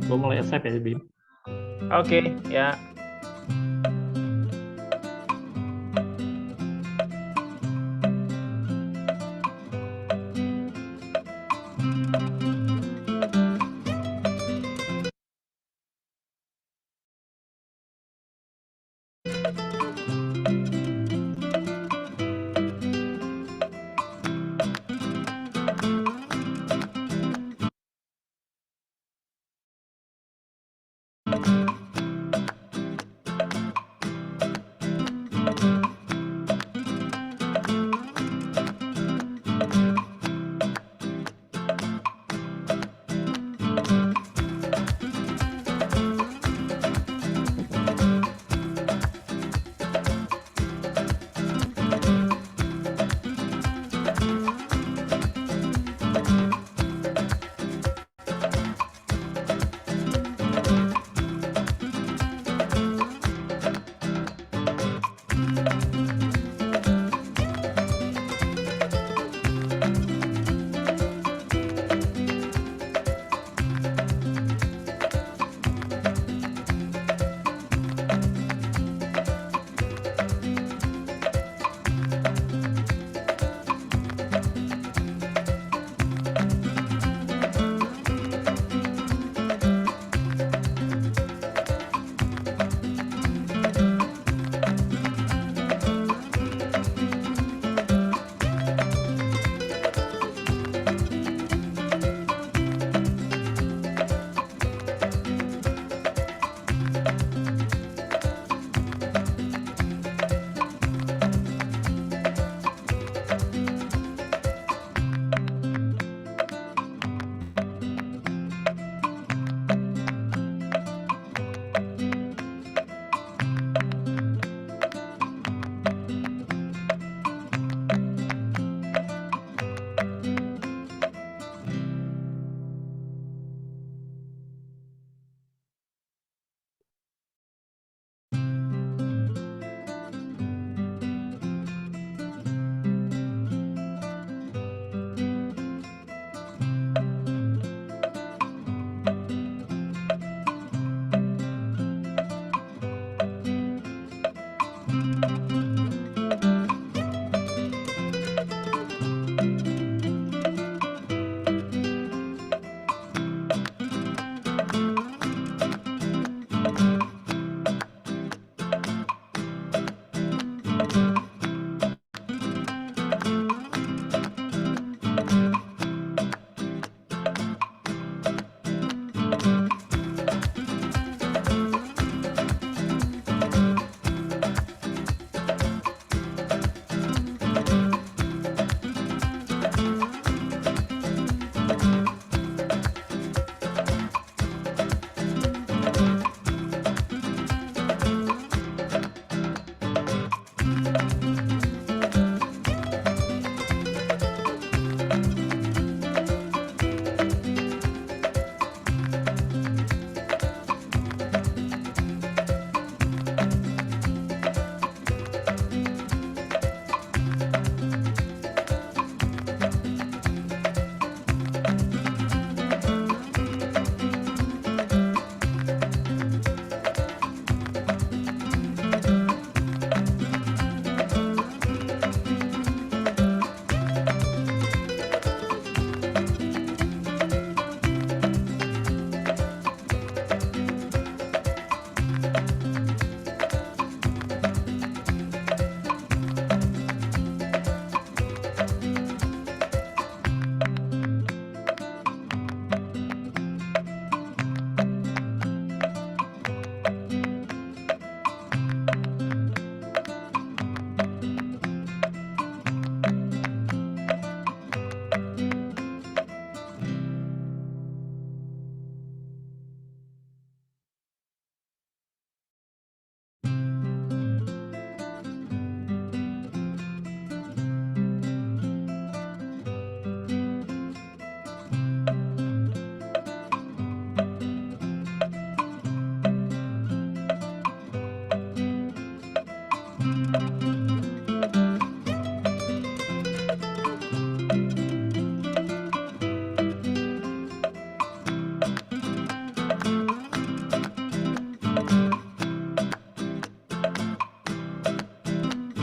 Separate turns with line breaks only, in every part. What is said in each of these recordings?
Gue mulai save ya, Bim.
Oke, ya.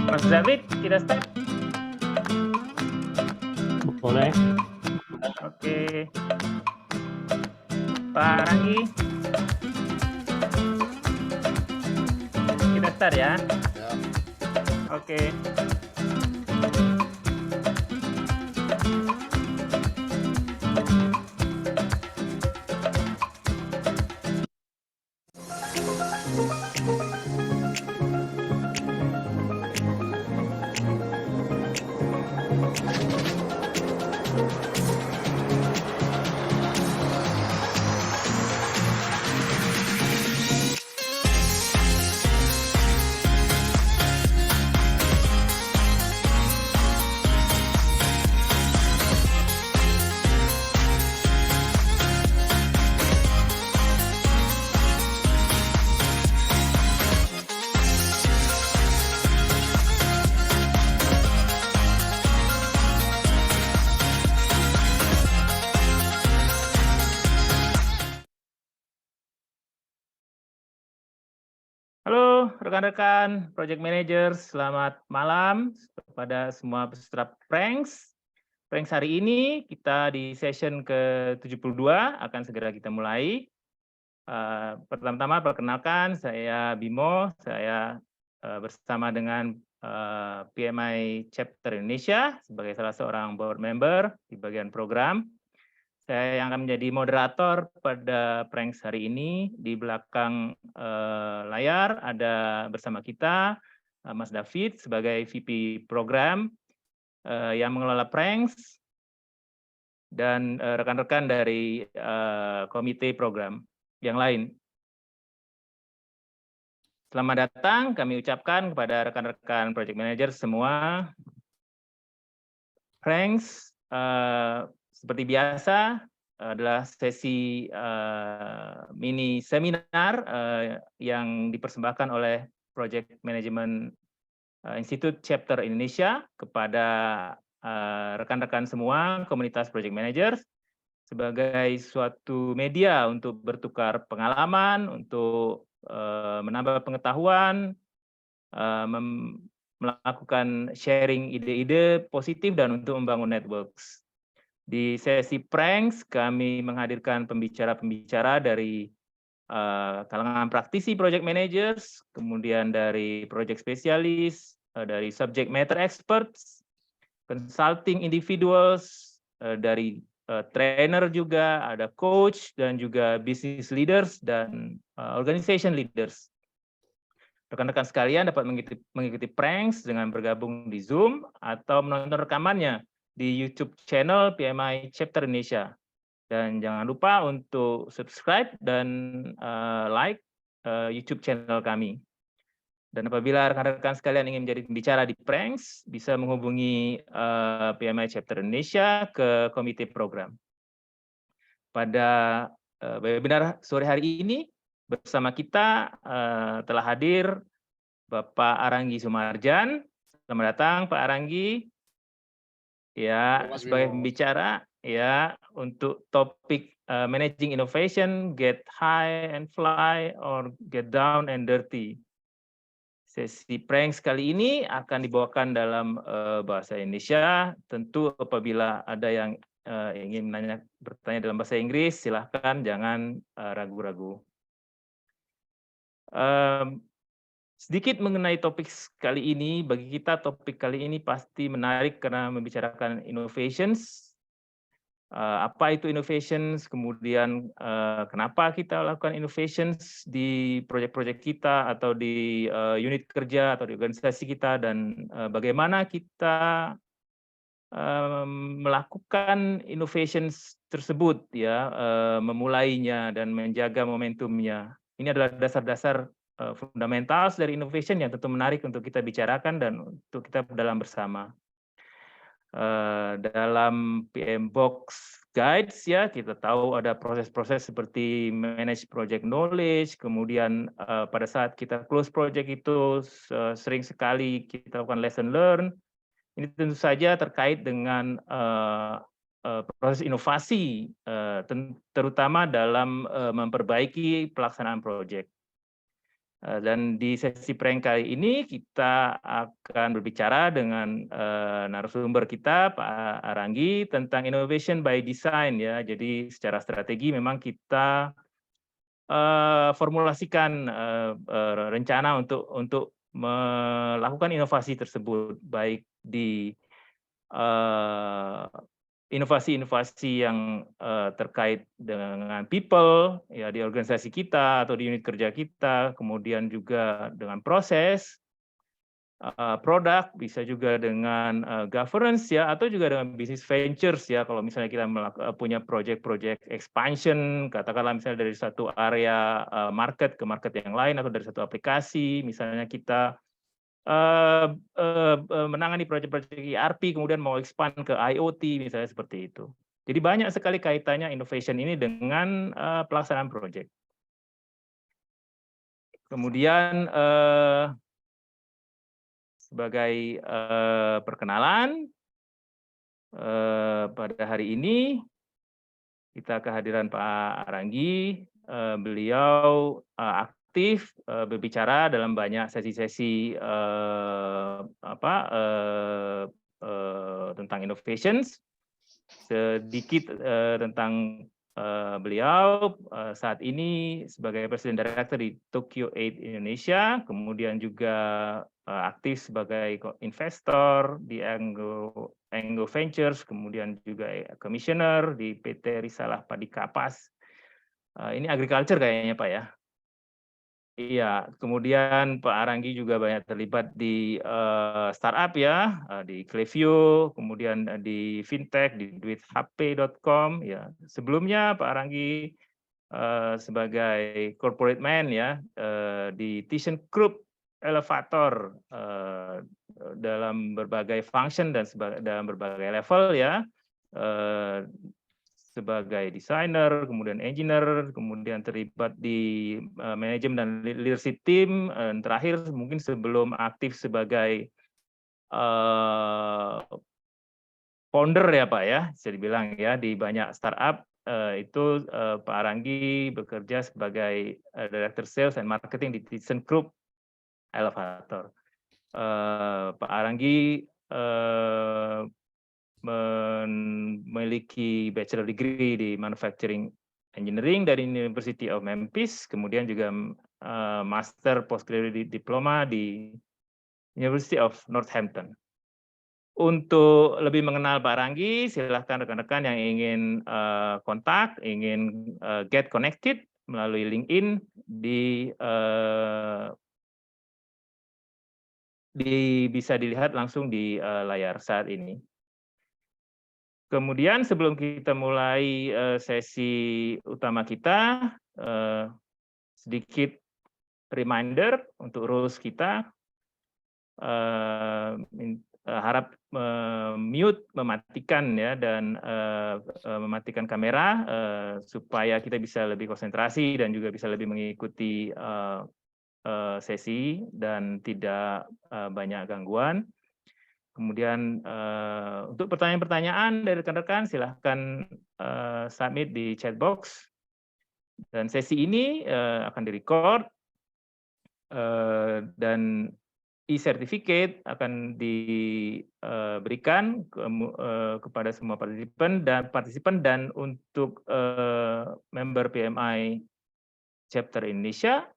Mas David, kita start.
Boleh.
Oke. Pak Ranggi. Kita start ya.
Ya.
Oke. Halo rekan-rekan project manager, selamat malam kepada semua peserta Pranks. Pranks hari ini kita di session ke-72 akan segera kita mulai. Pertama-tama perkenalkan, saya Bimo, saya bersama dengan PMI Chapter Indonesia sebagai salah seorang board member di bagian program. Saya yang akan menjadi moderator pada Pranks hari ini. Di belakang layar ada bersama kita Mas David sebagai VP program yang mengelola Pranks dan rekan-rekan dari komite program yang lain. Selamat datang kami ucapkan kepada rekan-rekan project manager semua. Pranks seperti biasa adalah sesi mini seminar yang dipersembahkan oleh Project Management Institute Chapter Indonesia kepada rekan-rekan semua komunitas project managers sebagai suatu media untuk bertukar pengalaman, untuk menambah pengetahuan, melakukan sharing ide-ide positif dan untuk membangun networks. Di sesi Pranks kami menghadirkan pembicara-pembicara dari kalangan praktisi project managers, kemudian dari project spesialis, dari subject matter experts, consulting individuals, dari trainer juga, ada coach dan juga business leaders dan organization leaders. Rekan-rekan sekalian dapat mengikuti Pranks dengan bergabung di Zoom atau menonton rekamannya di YouTube channel PMI Chapter Indonesia. Dan jangan lupa untuk subscribe dan like YouTube channel kami. Dan apabila rekan-rekan sekalian ingin menjadi pembicara di Pranks, bisa menghubungi PMI Chapter Indonesia ke komite program. Pada webinar sore hari ini, bersama kita telah hadir Bapak Aranggi Sumarjan. Selamat datang Pak Aranggi. Ya, sebagai pembicara ya untuk topik managing innovation, get high and fly or get down and dirty. Sesi Pranks kali ini akan dibawakan dalam bahasa Indonesia. Tentu apabila ada yang ingin bertanya dalam bahasa Inggris, silahkan jangan ragu-ragu. Sedikit mengenai topik kali ini, bagi kita topik kali ini pasti menarik karena membicarakan innovations. Apa itu innovations, kemudian kenapa kita lakukan innovations di proyek-proyek kita atau di unit kerja atau di organisasi kita, dan bagaimana kita melakukan innovations tersebut, ya, memulainya dan menjaga momentumnya. Ini adalah dasar-dasar fundamental dari innovation yang tentu menarik untuk kita bicarakan dan untuk kita dalam bersama. Dalam PM Box Guides ya kita tahu ada proses-proses seperti manage project knowledge, kemudian pada saat kita close project itu sering sekali kita lakukan lesson learn. Ini tentu saja terkait dengan proses inovasi, terutama dalam memperbaiki pelaksanaan project. Dan di sesi prank kali ini kita akan berbicara dengan narasumber kita, Pak Aranggi, tentang innovation by design ya. Jadi secara strategi memang kita formulasikan rencana untuk melakukan inovasi tersebut, baik di inovasi-inovasi yang terkait dengan people ya di organisasi kita atau di unit kerja kita, kemudian juga dengan proses, produk, bisa juga dengan governance ya, atau juga dengan business ventures ya. Kalau misalnya kita punya project-project expansion, katakanlah misalnya dari satu area market ke market yang lain atau dari satu aplikasi, misalnya kita menangani proyek-proyek ERP, kemudian mau expand ke IoT, misalnya seperti itu. Jadi banyak sekali kaitannya innovation ini dengan pelaksanaan proyek. Kemudian sebagai perkenalan, pada hari ini kita kehadiran Pak Aranggi, beliau aktif berbicara dalam banyak sesi-sesi tentang innovations. Sedikit tentang beliau saat ini sebagai Presiden Director di Tokyo 8 Indonesia, kemudian juga aktif sebagai investor di Anggo Ventures, kemudian juga Commissioner di PT Risalah Padi Kapas. Ini agriculture kayaknya Pak ya. Iya, kemudian Pak Aranggi juga banyak terlibat di startup ya, di Clevio, kemudian di fintech, di duithp.com ya. Sebelumnya Pak Aranggi sebagai corporate man ya di ThyssenKrupp Elevator dalam berbagai function dan dalam berbagai level ya. Sebagai desainer, kemudian engineer, kemudian terlibat di manajemen dan leadership team, terakhir mungkin sebelum aktif sebagai founder ya Pak ya, bisa dibilang ya di banyak startup itu Pak Aranggi bekerja sebagai Director Sales and Marketing di ThyssenKrupp Elevator. Pak Aranggi memiliki bachelor degree di manufacturing engineering dari University of Memphis, kemudian juga master postgraduate diploma di University of Northampton. Untuk lebih mengenal Pak Aranggi, silahkan rekan-rekan yang ingin kontak, ingin get connected melalui LinkedIn bisa dilihat langsung di layar saat ini. Kemudian sebelum kita mulai sesi utama kita, sedikit reminder untuk rules kita. Harap mute, mematikan ya, dan mematikan kamera supaya kita bisa lebih konsentrasi dan juga bisa lebih mengikuti sesi dan tidak banyak gangguan. Kemudian untuk pertanyaan-pertanyaan dari rekan-rekan silahkan submit di chat box. Dan sesi ini akan direcord dan e-certificate akan diberikan kepada semua partisipan dan untuk member PMI chapter Indonesia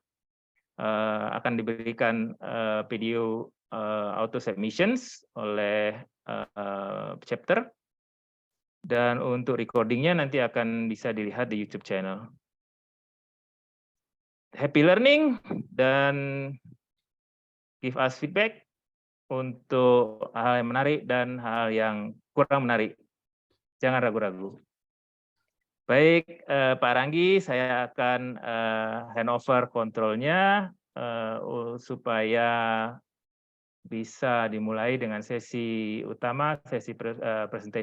akan diberikan video auto submissions oleh chapter, dan untuk recordingnya nanti akan bisa dilihat di YouTube channel. Happy learning dan give us feedback untuk hal yang menarik dan hal yang kurang menarik. Jangan ragu-ragu. Baik, Pak Aranggi, saya akan handover kontrolnya supaya bisa dimulai dengan sesi utama, sesi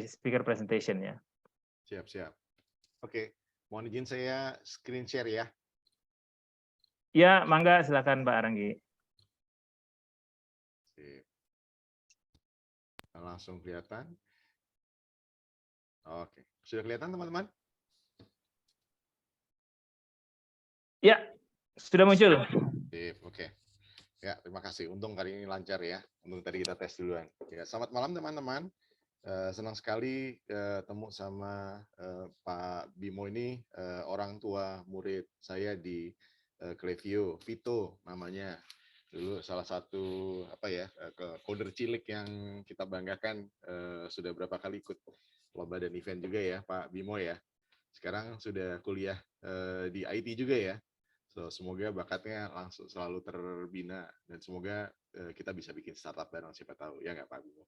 speaker presentation ya.
Siap, siap. Oke, mohon izin saya screen share ya.
Ya, mangga silakan Pak Aranggi.
Langsung kelihatan. Oke, sudah kelihatan teman-teman?
Ya, sudah muncul.
Sip, oke. Ya, terima kasih. Untung kali ini lancar ya. Untung tadi kita tes duluan. Ya, selamat malam teman-teman. Senang sekali ketemu sama Pak Bimo ini, orang tua murid saya di Clevio, Vito namanya. Dulu salah satu apa ya, coder cilik yang kita banggakan, sudah berapa kali ikut lomba dan event juga ya Pak Bimo ya. Sekarang sudah kuliah di IT juga ya. So, semoga bakatnya langsung selalu terbina dan semoga kita bisa bikin startup bareng, siapa tahu ya nggak Pak Bimo.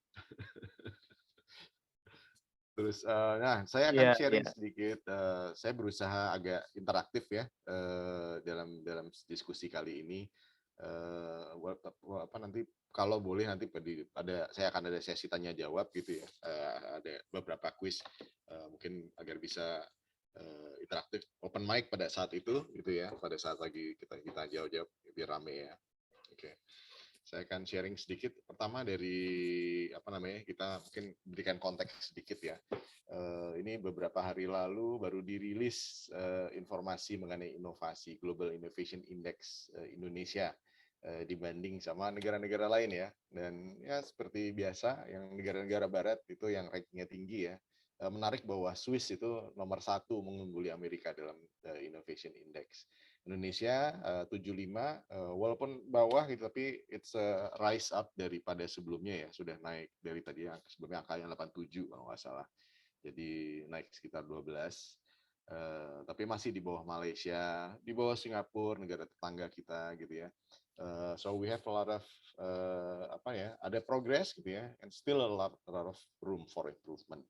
Terus, nah saya akan
Iya,
sharing
iya.
sedikit. Saya berusaha agak interaktif ya dalam dalam diskusi kali ini. Apa nanti kalau boleh nanti saya akan ada sesi tanya jawab gitu ya. Ada beberapa kuis mungkin agar bisa interaktif, open mic pada saat itu gitu ya. Pada saat lagi kita jawab-jawab biar rame ya. Oke. Saya akan sharing sedikit. Pertama dari apa namanya, kita mungkin berikan konteks sedikit ya. Ini beberapa hari lalu baru dirilis informasi mengenai inovasi Global Innovation Index Indonesia dibanding sama negara-negara lain ya. Dan ya seperti biasa yang negara-negara barat itu yang rankingnya tinggi ya. Menarik bahwa Swiss itu nomor 1 mengungguli Amerika dalam Innovation Index. Indonesia 75 walaupun bawah gitu tapi it's a rise up daripada sebelumnya ya, sudah naik dari tadi yang sebelumnya angkanya 87 kalau nggak salah. Jadi naik sekitar 12. Tapi masih di bawah Malaysia, di bawah Singapura, negara tetangga kita gitu ya. So we have a lot of apa ya, ada progress gitu ya, and still a lot of room for improvement.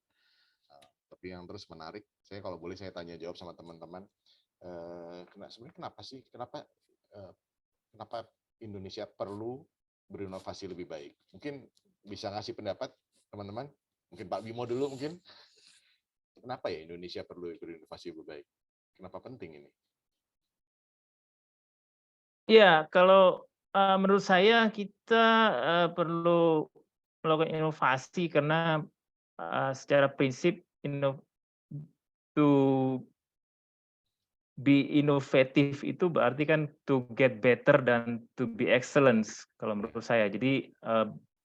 Tapi yang terus menarik, saya kalau boleh saya tanya jawab sama teman-teman, sebenarnya kenapa sih, kenapa Indonesia perlu berinovasi lebih baik? Mungkin bisa ngasih pendapat teman-teman, mungkin Pak Bimo dulu mungkin, kenapa ya Indonesia perlu berinovasi lebih baik? Kenapa penting ini?
Iya, kalau menurut saya kita perlu melakukan inovasi karena secara prinsip to be innovative itu berarti kan to get better dan to be excellence kalau menurut saya. Jadi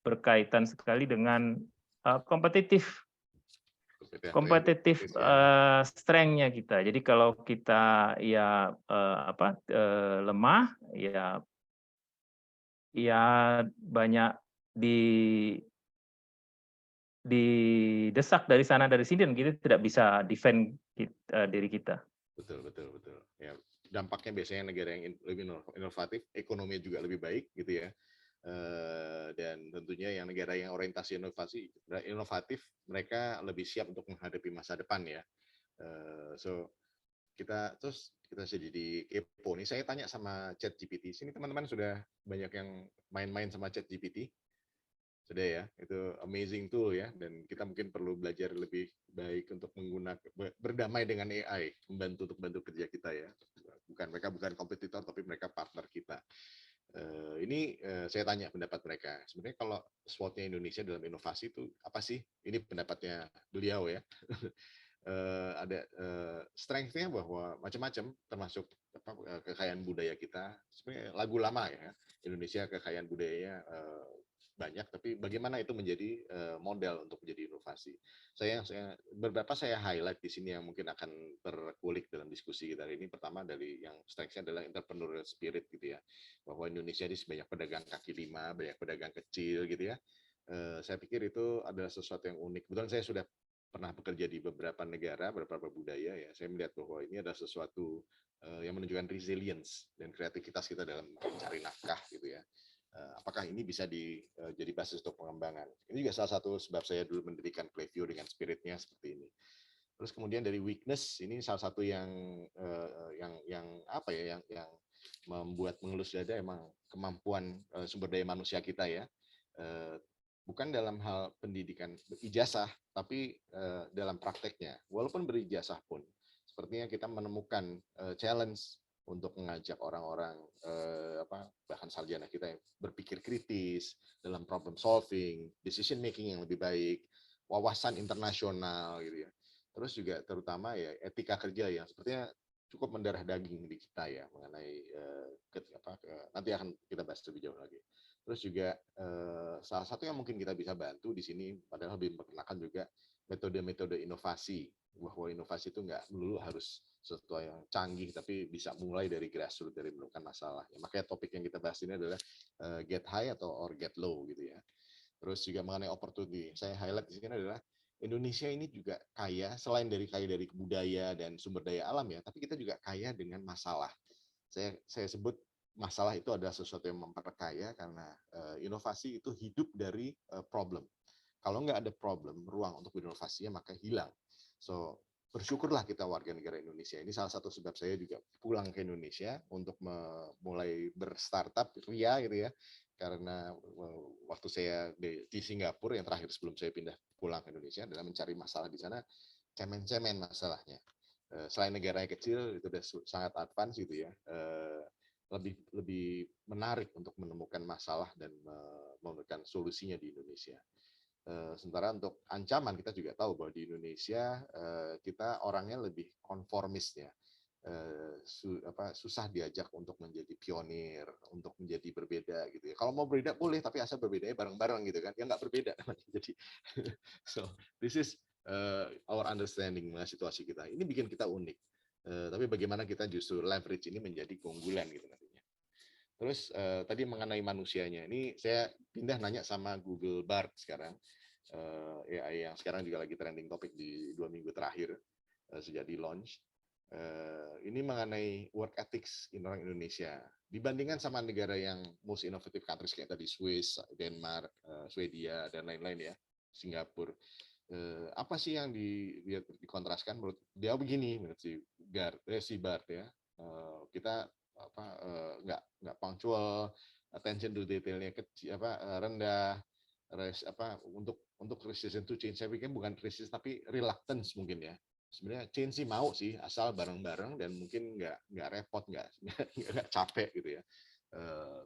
berkaitan sekali dengan kompetitif
Kompetitif ya.
strength-nya kita. Jadi kalau kita ya lemah, ya banyak didesak dari sana dari sini dan kita tidak bisa defend diri kita.
Betul, betul, betul. Ya, dampaknya biasanya negara yang lebih inovatif, ekonomi juga lebih baik gitu ya. Dan tentunya yang negara yang orientasi inovatif, mereka lebih siap untuk menghadapi masa depan ya. So kita jadi kepo nih. Saya tanya sama ChatGPT. Sini teman-teman sudah banyak yang main-main sama ChatGPT. Sudah ya, itu amazing tool ya, dan kita mungkin perlu belajar lebih baik untuk menggunakan, berdamai dengan AI, untuk bantu kerja kita ya. Mereka bukan kompetitor, tapi mereka partner kita. Ini saya tanya pendapat mereka. Sebenarnya kalau SWOT-nya Indonesia dalam inovasi itu apa sih? Ini pendapatnya beliau ya. Ada strength-nya bahwa macam-macam, termasuk kekayaan budaya kita. Sebenarnya lagu lama ya, Indonesia kekayaan budayanya banyak, tapi bagaimana itu menjadi model untuk menjadi inovasi. Beberapa saya highlight di sini yang mungkin akan terkulik dalam diskusi kita hari ini. Pertama dari yang strength-nya adalah entrepreneurial spirit gitu ya, bahwa Indonesia ini banyak pedagang kaki lima, banyak pedagang kecil gitu ya. Saya pikir itu adalah sesuatu yang unik. Kebetulan saya sudah pernah bekerja di beberapa negara, beberapa budaya ya. Saya melihat bahwa ini adalah sesuatu yang menunjukkan resilience dan kreativitas kita dalam mencari nafkah gitu ya. Apakah ini bisa jadi basis untuk pengembangan? Ini juga salah satu sebab saya dulu mendirikan Clevio dengan spiritnya seperti ini. Terus kemudian dari weakness, ini salah satu yang apa ya, yang membuat mengelus dada emang kemampuan sumber daya manusia kita ya. Bukan dalam hal pendidikan ijazah, tapi dalam prakteknya. Walaupun berijazah pun, sepertinya kita menemukan challenge untuk mengajak orang-orang bahkan sarjana kita yang berpikir kritis dalam problem solving, decision making yang lebih baik, wawasan internasional gitu ya. Terus juga terutama ya etika kerja yang sepertinya cukup mendarah daging di kita ya mengenai nanti akan kita bahas lebih jauh lagi. Terus juga salah satu yang mungkin kita bisa bantu di sini, padahal lebih memperkenalkan juga metode-metode inovasi, bahwa inovasi itu nggak melulu harus sesuatu yang canggih, tapi bisa mulai dari grassroots, dari menemukan masalah. Ya, makanya topik yang kita bahas ini adalah get high atau or get low gitu ya. Terus juga mengenai opportunity, saya highlight di sini adalah Indonesia ini juga kaya, selain dari kaya dari budaya dan sumber daya alam ya, tapi kita juga kaya dengan masalah. Saya sebut masalah itu adalah sesuatu yang memperkaya karena inovasi itu hidup dari problem. Kalau nggak ada problem, ruang untuk berinovasinya maka hilang. So, bersyukurlah kita warga negara Indonesia. Ini salah satu sebab saya juga pulang ke Indonesia untuk mulai berstartup ria gitu ya. Karena waktu saya di Singapura yang terakhir sebelum saya pindah pulang ke Indonesia adalah mencari masalah di sana, cemen-cemen masalahnya. Selain negara yang kecil itu sudah sangat advance gitu ya. Lebih menarik untuk menemukan masalah dan memberikan solusinya di Indonesia. Sementara untuk ancaman kita juga tahu bahwa di Indonesia kita orangnya lebih konformis ya, susah diajak untuk menjadi pionir, untuk menjadi berbeda gitu ya. Kalau mau berbeda boleh, tapi asal berbedanya bareng-bareng gitu kan, ya nggak berbeda. Jadi so this is our understanding mengenai situasi kita. Ini bikin kita unik. Tapi bagaimana kita justru leverage ini menjadi keunggulan gitu nantinya. Terus tadi mengenai manusianya, ini saya pindah nanya sama Google Bard sekarang, AI yang sekarang juga lagi trending topik di 2 minggu terakhir sejak di launch. Ini mengenai work ethics orang Indonesia dibandingkan sama negara yang most innovative countries kayak tadi Swiss, Denmark, Swedia dan lain-lain ya, Singapura. Apa sih yang dikontraskan menurut dia begini, menurut si Bart ya, kita nggak punctual, attention to detailnya kecil rendah, untuk resistance to change saya pikir bukan resist tapi reluctance mungkin ya. Sebenarnya change sih mau sih asal bareng-bareng dan mungkin nggak repot, nggak capek gitu ya.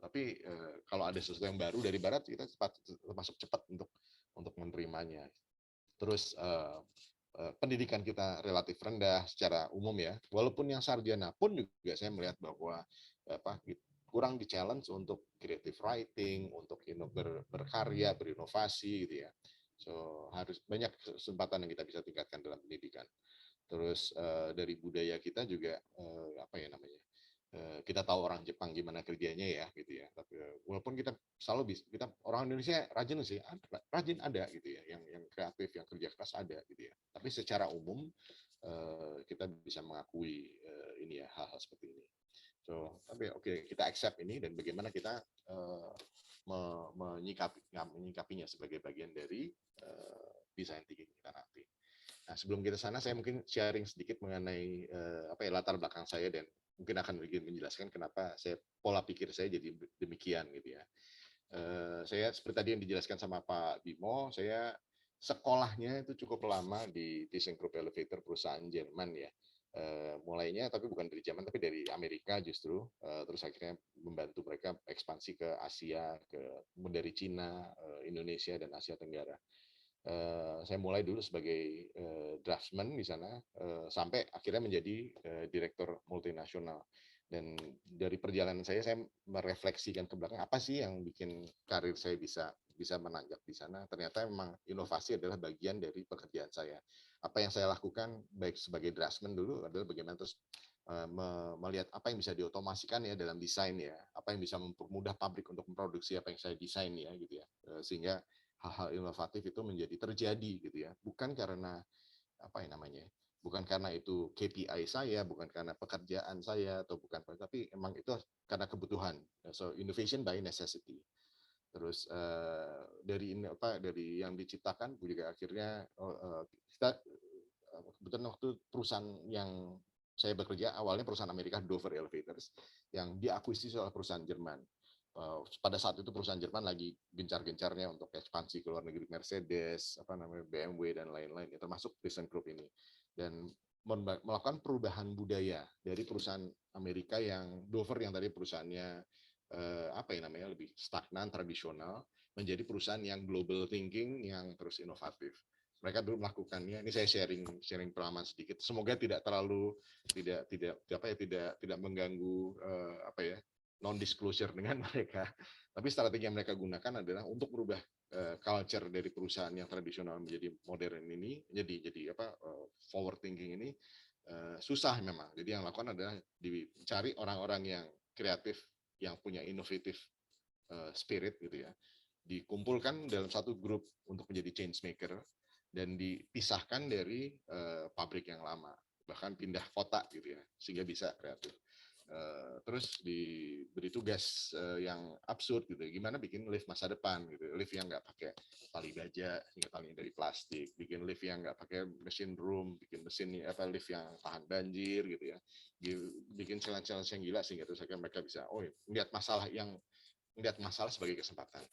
Tapi kalau ada sesuatu yang baru dari barat kita termasuk cepat untuk menerimanya. Terus pendidikan kita relatif rendah secara umum ya. Walaupun yang sarjana pun juga saya melihat bahwa kurang di-challenge untuk creative writing, untuk berkarya, berinovasi gitu ya. So harus banyak kesempatan yang kita bisa tingkatkan dalam pendidikan. Terus dari budaya kita juga kita tahu orang Jepang gimana kerjanya ya gitu ya. Tapi walaupun kita kita orang Indonesia rajin sih, rajin ada gitu ya, yang kreatif, yang kerja keras ada gitu ya. Tapi secara umum kita bisa mengakui ini ya hal-hal seperti ini. So, tapi oke, kita accept ini dan bagaimana kita menyikapinya sebagai bagian dari design thinking kita nanti. Nah, sebelum kita sana, saya mungkin sharing sedikit mengenai latar belakang saya dan mungkin akan menjelaskan kenapa pola pikir saya jadi demikian gitu ya. Saya seperti tadi yang dijelaskan sama Pak Bimo, saya sekolahnya itu cukup lama di ThyssenKrupp Elevator, perusahaan Jerman ya. Mulainya tapi bukan dari Jerman tapi dari Amerika justru, terus akhirnya membantu mereka ekspansi ke Asia, dari Cina, Indonesia dan Asia Tenggara. Saya mulai dulu sebagai draftsman di sana sampai akhirnya menjadi direktur multinasional. Dan dari perjalanan saya merefleksikan ke belakang apa sih yang bikin karir saya bisa menanjak di sana. Ternyata memang inovasi adalah bagian dari pekerjaan saya. Apa yang saya lakukan baik sebagai draftsman dulu adalah bagaimana terus melihat apa yang bisa diotomasikan ya dalam desain ya, apa yang bisa mempermudah pabrik untuk memproduksi apa yang saya desain ya gitu ya, sehingga hal-hal inovatif itu menjadi terjadi gitu ya, bukan karena bukan karena itu KPI saya, bukan karena pekerjaan saya atau bukan, tapi emang itu karena kebutuhan. So innovation by necessity. Terus dari yang diciptakan juga akhirnya kita kebetulan waktu perusahaan yang saya bekerja awalnya perusahaan Amerika, Dover Elevators, yang diakuisisi oleh perusahaan Jerman. Pada saat itu perusahaan Jerman lagi gencar-gencarnya untuk ekspansi ke luar negeri, Mercedes, BMW dan lain-lain, ya, termasuk ThyssenKrupp ini, dan melakukan perubahan budaya dari perusahaan Amerika yang Dover yang tadi perusahaannya lebih stagnan tradisional menjadi perusahaan yang global thinking yang terus inovatif. mereka dulu melakukannya. Ini saya sharing pengalaman sedikit. Semoga tidak terlalu tidak mengganggu non disclosure dengan mereka. Tapi strategi yang mereka gunakan adalah untuk merubah culture dari perusahaan yang tradisional menjadi modern ini, jadi forward thinking ini susah memang. Jadi yang lakukan adalah dicari orang-orang yang kreatif, yang punya inovatif spirit gitu ya, dikumpulkan dalam satu grup untuk menjadi change maker dan dipisahkan dari pabrik yang lama, bahkan pindah kota gitu ya, sehingga bisa kreatif. Terus diberi tugas yang absurd gitu, gimana bikin lift masa depan gitu, lift yang nggak pakai tali baja sehingga talinya dari plastik, bikin lift yang nggak pakai mesin room, bikin lift yang tahan banjir gitu ya, bikin challenge yang gila sehingga terus mereka bisa melihat masalah sebagai kesempatan.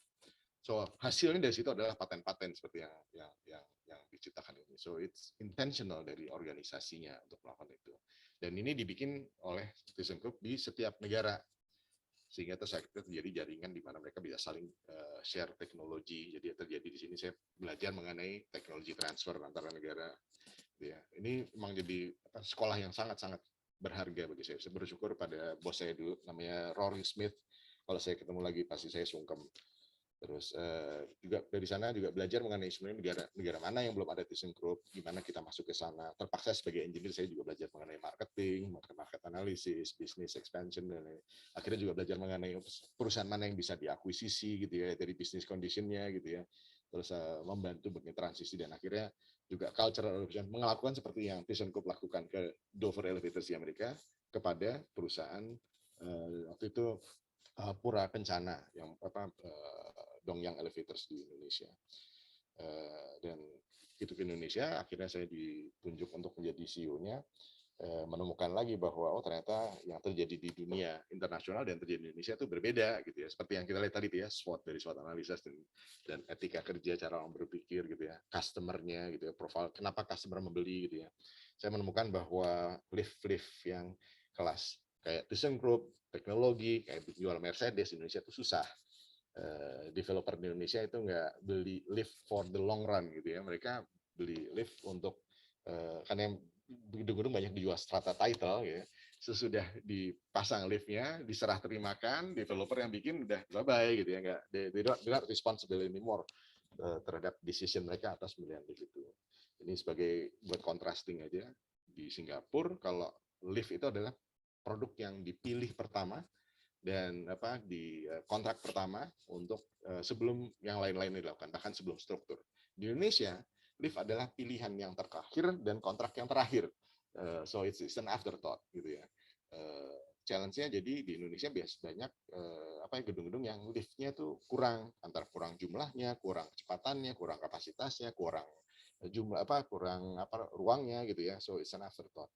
So hasilnya dari situ adalah paten-paten seperti yang diciptakan ini. So it's intentional dari organisasinya untuk melakukan itu. Dan ini dibikin oleh ThyssenKrupp di setiap negara, sehingga terjadi jaringan di mana mereka bisa saling share teknologi. Jadi terjadi di sini saya belajar mengenai teknologi transfer antara negara. Ya, ini memang jadi sekolah yang sangat-sangat berharga bagi saya. Saya bersyukur pada bos saya dulu, namanya Rory Smith. Kalau saya ketemu lagi pasti saya sungkem. Terus juga dari sana juga belajar mengenai sebenarnya negara mana yang belum ada ThyssenKrupp, gimana kita masuk ke sana. Terpaksa sebagai engineer saya juga belajar mengenai marketing, market analysis, business expansion, dan akhirnya juga belajar mengenai perusahaan mana yang bisa diakuisisi gitu ya, dari business condition-nya gitu ya. Terus membantu bagian transisi, dan akhirnya juga cultural adoption, melakukan seperti yang ThyssenKrupp lakukan ke Dover Elevators di Amerika kepada perusahaan waktu itu Pura Kencana yang Dongyang Elevators di Indonesia. Dan itu ke Indonesia, akhirnya saya ditunjuk untuk menjadi CEO-nya, menemukan lagi bahwa ternyata yang terjadi di dunia internasional dan terjadi di Indonesia itu berbeda gitu ya. Seperti yang kita lihat tadi ya, dari SWOT analysis dan etika kerja, cara orang berpikir gitu ya, customer-nya gitu ya, profil kenapa customer membeli gitu ya. Saya menemukan bahwa lift yang kelas kayak ThyssenKrupp, teknologi, kayak jual Mercedes di Indonesia itu susah. Developer di Indonesia itu nggak beli lift for the long run gitu ya, mereka beli lift untuk karena yang gedung-gedung banyak dijual strata title ya, sesudah dipasang liftnya diserah terimakan, developer yang bikin udah bye bye gitu ya, nggak they not responsible anymore terhadap decision mereka atas pemilihan lift itu. Ini sebagai buat contrasting aja, di Singapura kalau lift itu adalah produk yang dipilih pertama dan di kontrak pertama untuk sebelum yang lain-lain dilakukan, bahkan sebelum struktur. Di Indonesia, lift adalah pilihan yang terakhir dan kontrak yang terakhir. So it's an afterthought gitu ya. Challenge-nya jadi di Indonesia banyak gedung-gedung yang liftnya tuh kurang, antara kurang jumlahnya, kurang kecepatannya, kurang kapasitasnya, kurang ruangnya gitu ya. So it's an afterthought.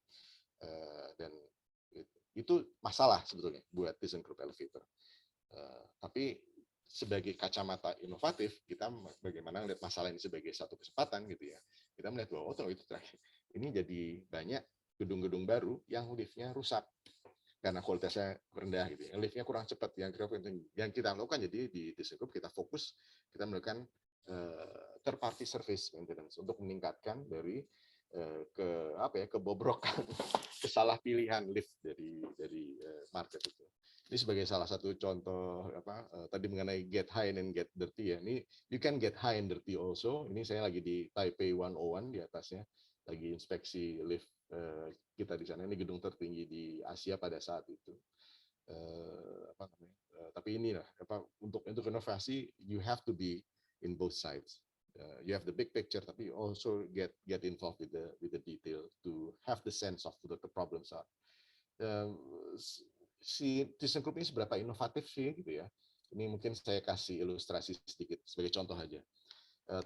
Dan itu masalah sebetulnya buat ThyssenKrupp Elevator. Tapi sebagai kacamata inovatif, kita bagaimana melihat masalah ini sebagai satu kesempatan gitu ya. Kita melihat bahwa itu terakhir. Ini jadi banyak gedung-gedung baru yang liftnya rusak karena kualitasnya rendah gitu ya. Liftnya kurang cepat. Yang kita lakukan jadi di ThyssenKrupp kita fokus, kita melakukan third party service maintenance untuk meningkatkan dari kebobrokan, kesalah pilihan lift dari market itu. Ini sebagai salah satu contoh tadi mengenai get high and get dirty ya. Ini you can get high and dirty also. Ini saya lagi di Taipei 101 di atasnya, lagi inspeksi lift kita di sana. Ini gedung tertinggi di Asia pada saat itu. Tapi inilah untuk inovasi you have to be in both sides. You have the big picture, tapi you also get involved with the detail to have the sense of what the problems are. Si ThyssenKrupp ini seberapa inovatif sih gitu ya. Ini mungkin saya kasih ilustrasi sedikit sebagai contoh aja.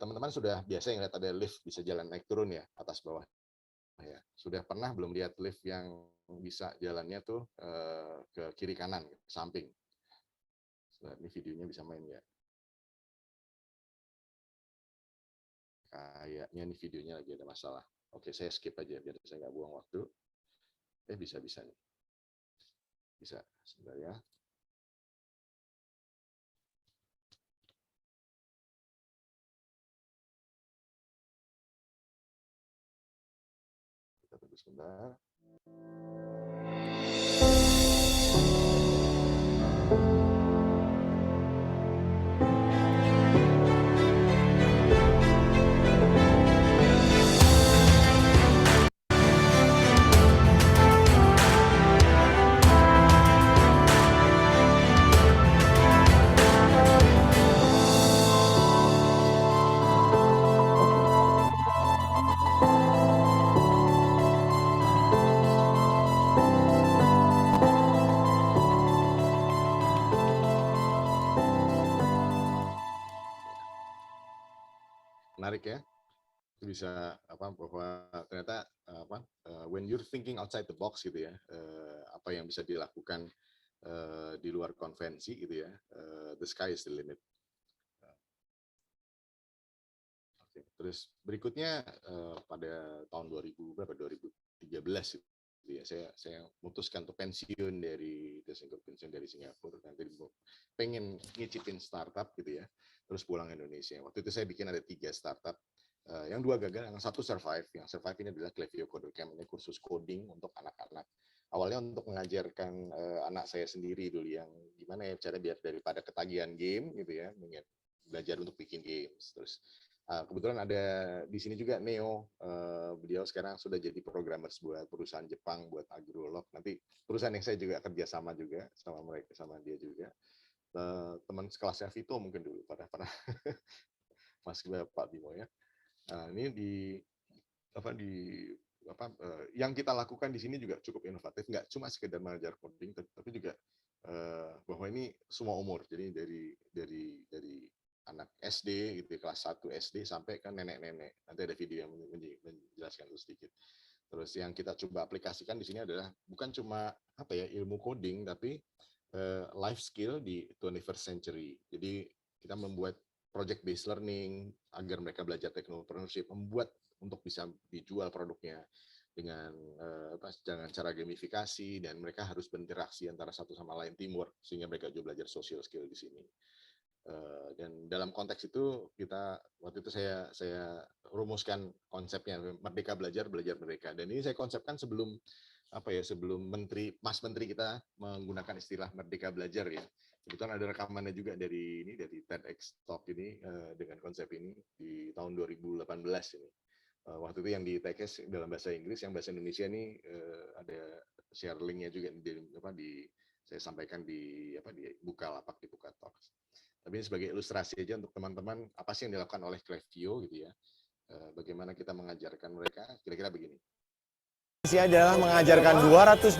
Teman-teman sudah biasa yang lihat ada lift bisa jalan naik turun ya, atas bawah. Ya, sudah pernah belum lihat lift yang bisa jalannya tuh ke kiri kanan, ke samping? Ini videonya bisa main ya. Kayaknya nih videonya lagi ada masalah. Oke, saya skip aja biar saya nggak buang waktu. Bisa nih. Bisa, sebentar ya. Tunggu sebentar. Menarik ya, bisa bahwa ternyata when you're thinking outside the box gitu ya, apa yang bisa dilakukan di luar konvensi gitu ya, the sky is the limit. Oke. Terus berikutnya pada tahun 2013 gitu ya, saya memutuskan untuk pensiun dari Singapura, nanti pengen ngicipin startup gitu ya, terus pulang Indonesia. Waktu itu saya bikin ada 3 startup, yang 2 gagal, yang 1 survive. Yang survive ini adalah Clevio Coding Camp, ini kursus coding untuk anak-anak. Awalnya untuk mengajarkan anak saya sendiri dulu yang gimana ya cara biar daripada ketagihan game gitu ya, belajar untuk bikin games. Terus kebetulan ada di sini juga Neo, beliau sekarang sudah jadi programmer buat perusahaan Jepang, buat Agrolog. Nanti perusahaan yang saya juga kerjasama juga sama mereka, sama dia juga. Teman sekelasnya Vito mungkin dulu pada Mas Pak Bimo ya. Ini yang kita lakukan di sini juga cukup inovatif, nggak cuma sekedar mengajar coding, tapi juga bahwa ini semua umur. Jadi dari anak SD gitu, kelas 1 SD sampai ke nenek-nenek. Nanti ada video yang menjelaskan itu sedikit. Terus yang kita coba aplikasikan di sini adalah bukan cuma ilmu coding, tapi life skill di 21st century. Jadi kita membuat project based learning agar mereka belajar technopreneurship, membuat untuk bisa dijual produknya dengan cara gamifikasi, dan mereka harus berinteraksi antara satu sama lain, teamwork, sehingga mereka juga belajar social skill di sini. Dan dalam konteks itu waktu itu saya rumuskan konsepnya merdeka belajar merdeka, dan ini saya konsepkan sebelum Mas Menteri kita menggunakan istilah merdeka belajar ya. Kebetulan ada rekamannya juga dari TEDx Talk ini dengan konsep ini di tahun 2018 ini. Waktu itu yang di TEDx dalam bahasa Inggris, yang bahasa Indonesia ini ada share linknya juga saya sampaikan di Bukalapak, di Bukatalks. Tapi ini sebagai ilustrasi aja untuk teman-teman apa sih yang dilakukan oleh Clevio gitu ya. Bagaimana kita mengajarkan mereka, kira-kira begini.
Misi adalah mengajarkan 200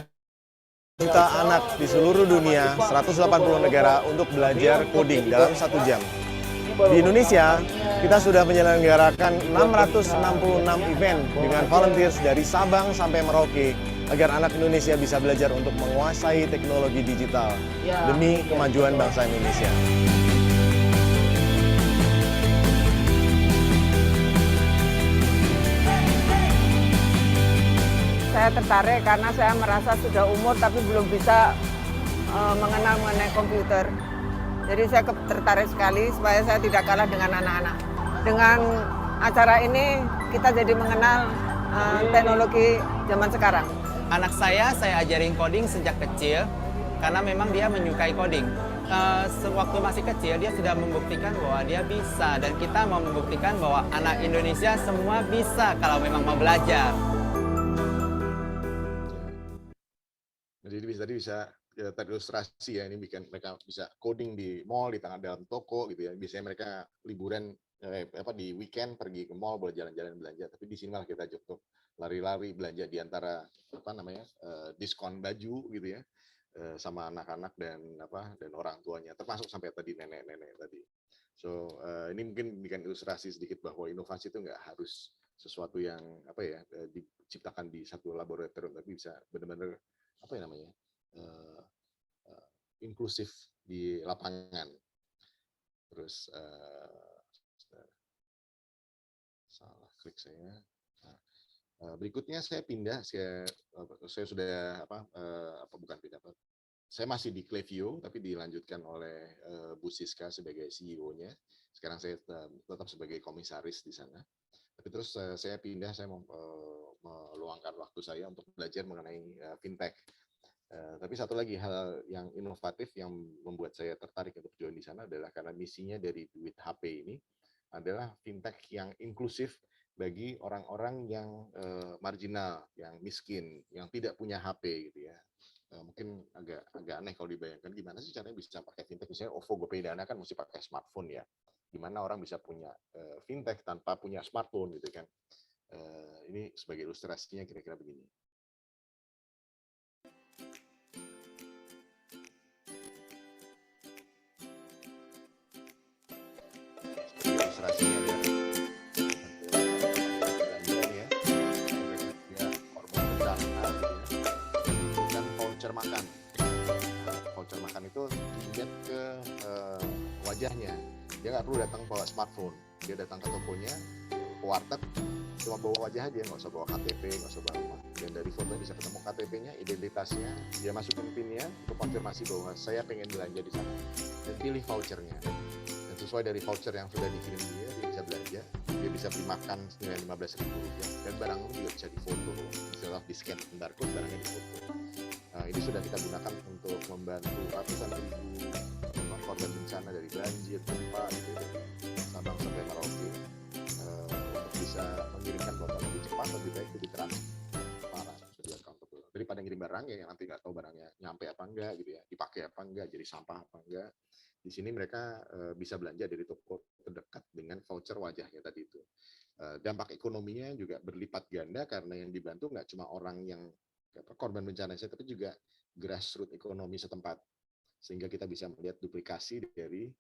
juta anak di seluruh dunia, 180 negara untuk belajar coding dalam 1 jam. Di Indonesia, kita sudah menyelenggarakan 666 event dengan volunteers dari Sabang sampai Merauke agar anak Indonesia bisa belajar untuk menguasai teknologi digital demi kemajuan bangsa Indonesia.
Saya tertarik karena saya merasa sudah umur tapi belum bisa mengenal mengenai komputer. Jadi saya tertarik sekali supaya saya tidak kalah dengan anak-anak. Dengan acara ini kita jadi mengenal teknologi zaman sekarang.
Anak saya ajarin coding sejak kecil karena memang dia menyukai coding. Sewaktu masih kecil dia sudah membuktikan bahwa dia bisa, dan kita mau membuktikan bahwa anak Indonesia semua bisa kalau memang mau belajar.
Jadi tadi bisa terilustrasi ya, ini bikin mereka bisa coding di mall, di dalam toko gitu ya. Biasanya mereka liburan di weekend pergi ke mall boleh jalan-jalan belanja, tapi di sini malah kita ajak lari-lari belanja di antara diskon baju gitu ya, sama anak-anak dan orang tuanya, termasuk sampai tadi nenek-nenek tadi. So ini mungkin bikin ilustrasi sedikit bahwa inovasi itu nggak harus sesuatu yang diciptakan di satu laboratorium, tapi bisa benar-benar inklusif di lapangan. Terus salah klik saya. Berikutnya saya pindah, saya sudah saya masih di Clevio, tapi dilanjutkan oleh Bu Siska sebagai CEO-nya. Sekarang saya tetap sebagai komisaris di sana. Tapi terus saya pindah, saya meluangkan waktu saya untuk belajar mengenai fintech. Tapi satu lagi hal yang inovatif yang membuat saya tertarik untuk join di sana adalah karena misinya dari Duit HP ini adalah fintech yang inklusif bagi orang-orang yang marginal, yang miskin, yang tidak punya HP gitu ya. Mungkin agak aneh kalau dibayangkan gimana sih caranya bisa pakai fintech, misalnya OVO, GoPay, Dana kan mesti pakai smartphone ya. Gimana orang bisa punya fintech tanpa punya smartphone gitu kan. Ini sebagai ilustrasinya kira-kira begini. Ilustrasinya ada belanjanya ya, korban bencana dan voucher makan. Voucher makan itu diinjek ke wajahnya. Dia nggak perlu datang bawa smartphone. Dia datang ke tokonya, ke warteg, cuma bawa wajah aja, nggak usah bawa KTP, nggak usah bawa rumah. Dan dari foto bisa ketemu KTP-nya, identitasnya, dia masukin PIN-nya untuk konfirmasi bahwa saya pengen belanja di sana. Dan pilih vouchernya. Dan sesuai dari voucher yang sudah dikirim dia bisa belanja. Dia bisa beli makan senilai Rp15.000. Dan barangnya juga bisa difoto. Setelah di-scan barcode, barangnya difoto. Ini sudah kita gunakan untuk membantu ratusan ribu korban bencana dari banjir, gempa, gitu, dari Sabang sampai Merauke. Untuk bisa mengirimkan bantuan lebih cepat, lebih baik, lebih transparan, lebih accountable. Daripada ngirim barang yang nanti nggak tahu barangnya nyampe apa enggak, gitu ya, dipakai apa enggak, jadi sampah apa enggak. Di sini mereka bisa belanja dari toko terdekat dengan voucher wajahnya tadi itu. Dampak ekonominya juga berlipat ganda karena yang dibantu nggak cuma orang yang korban bencana saja, tapi juga grassroots ekonomi setempat, sehingga kita bisa melihat duplikasi dari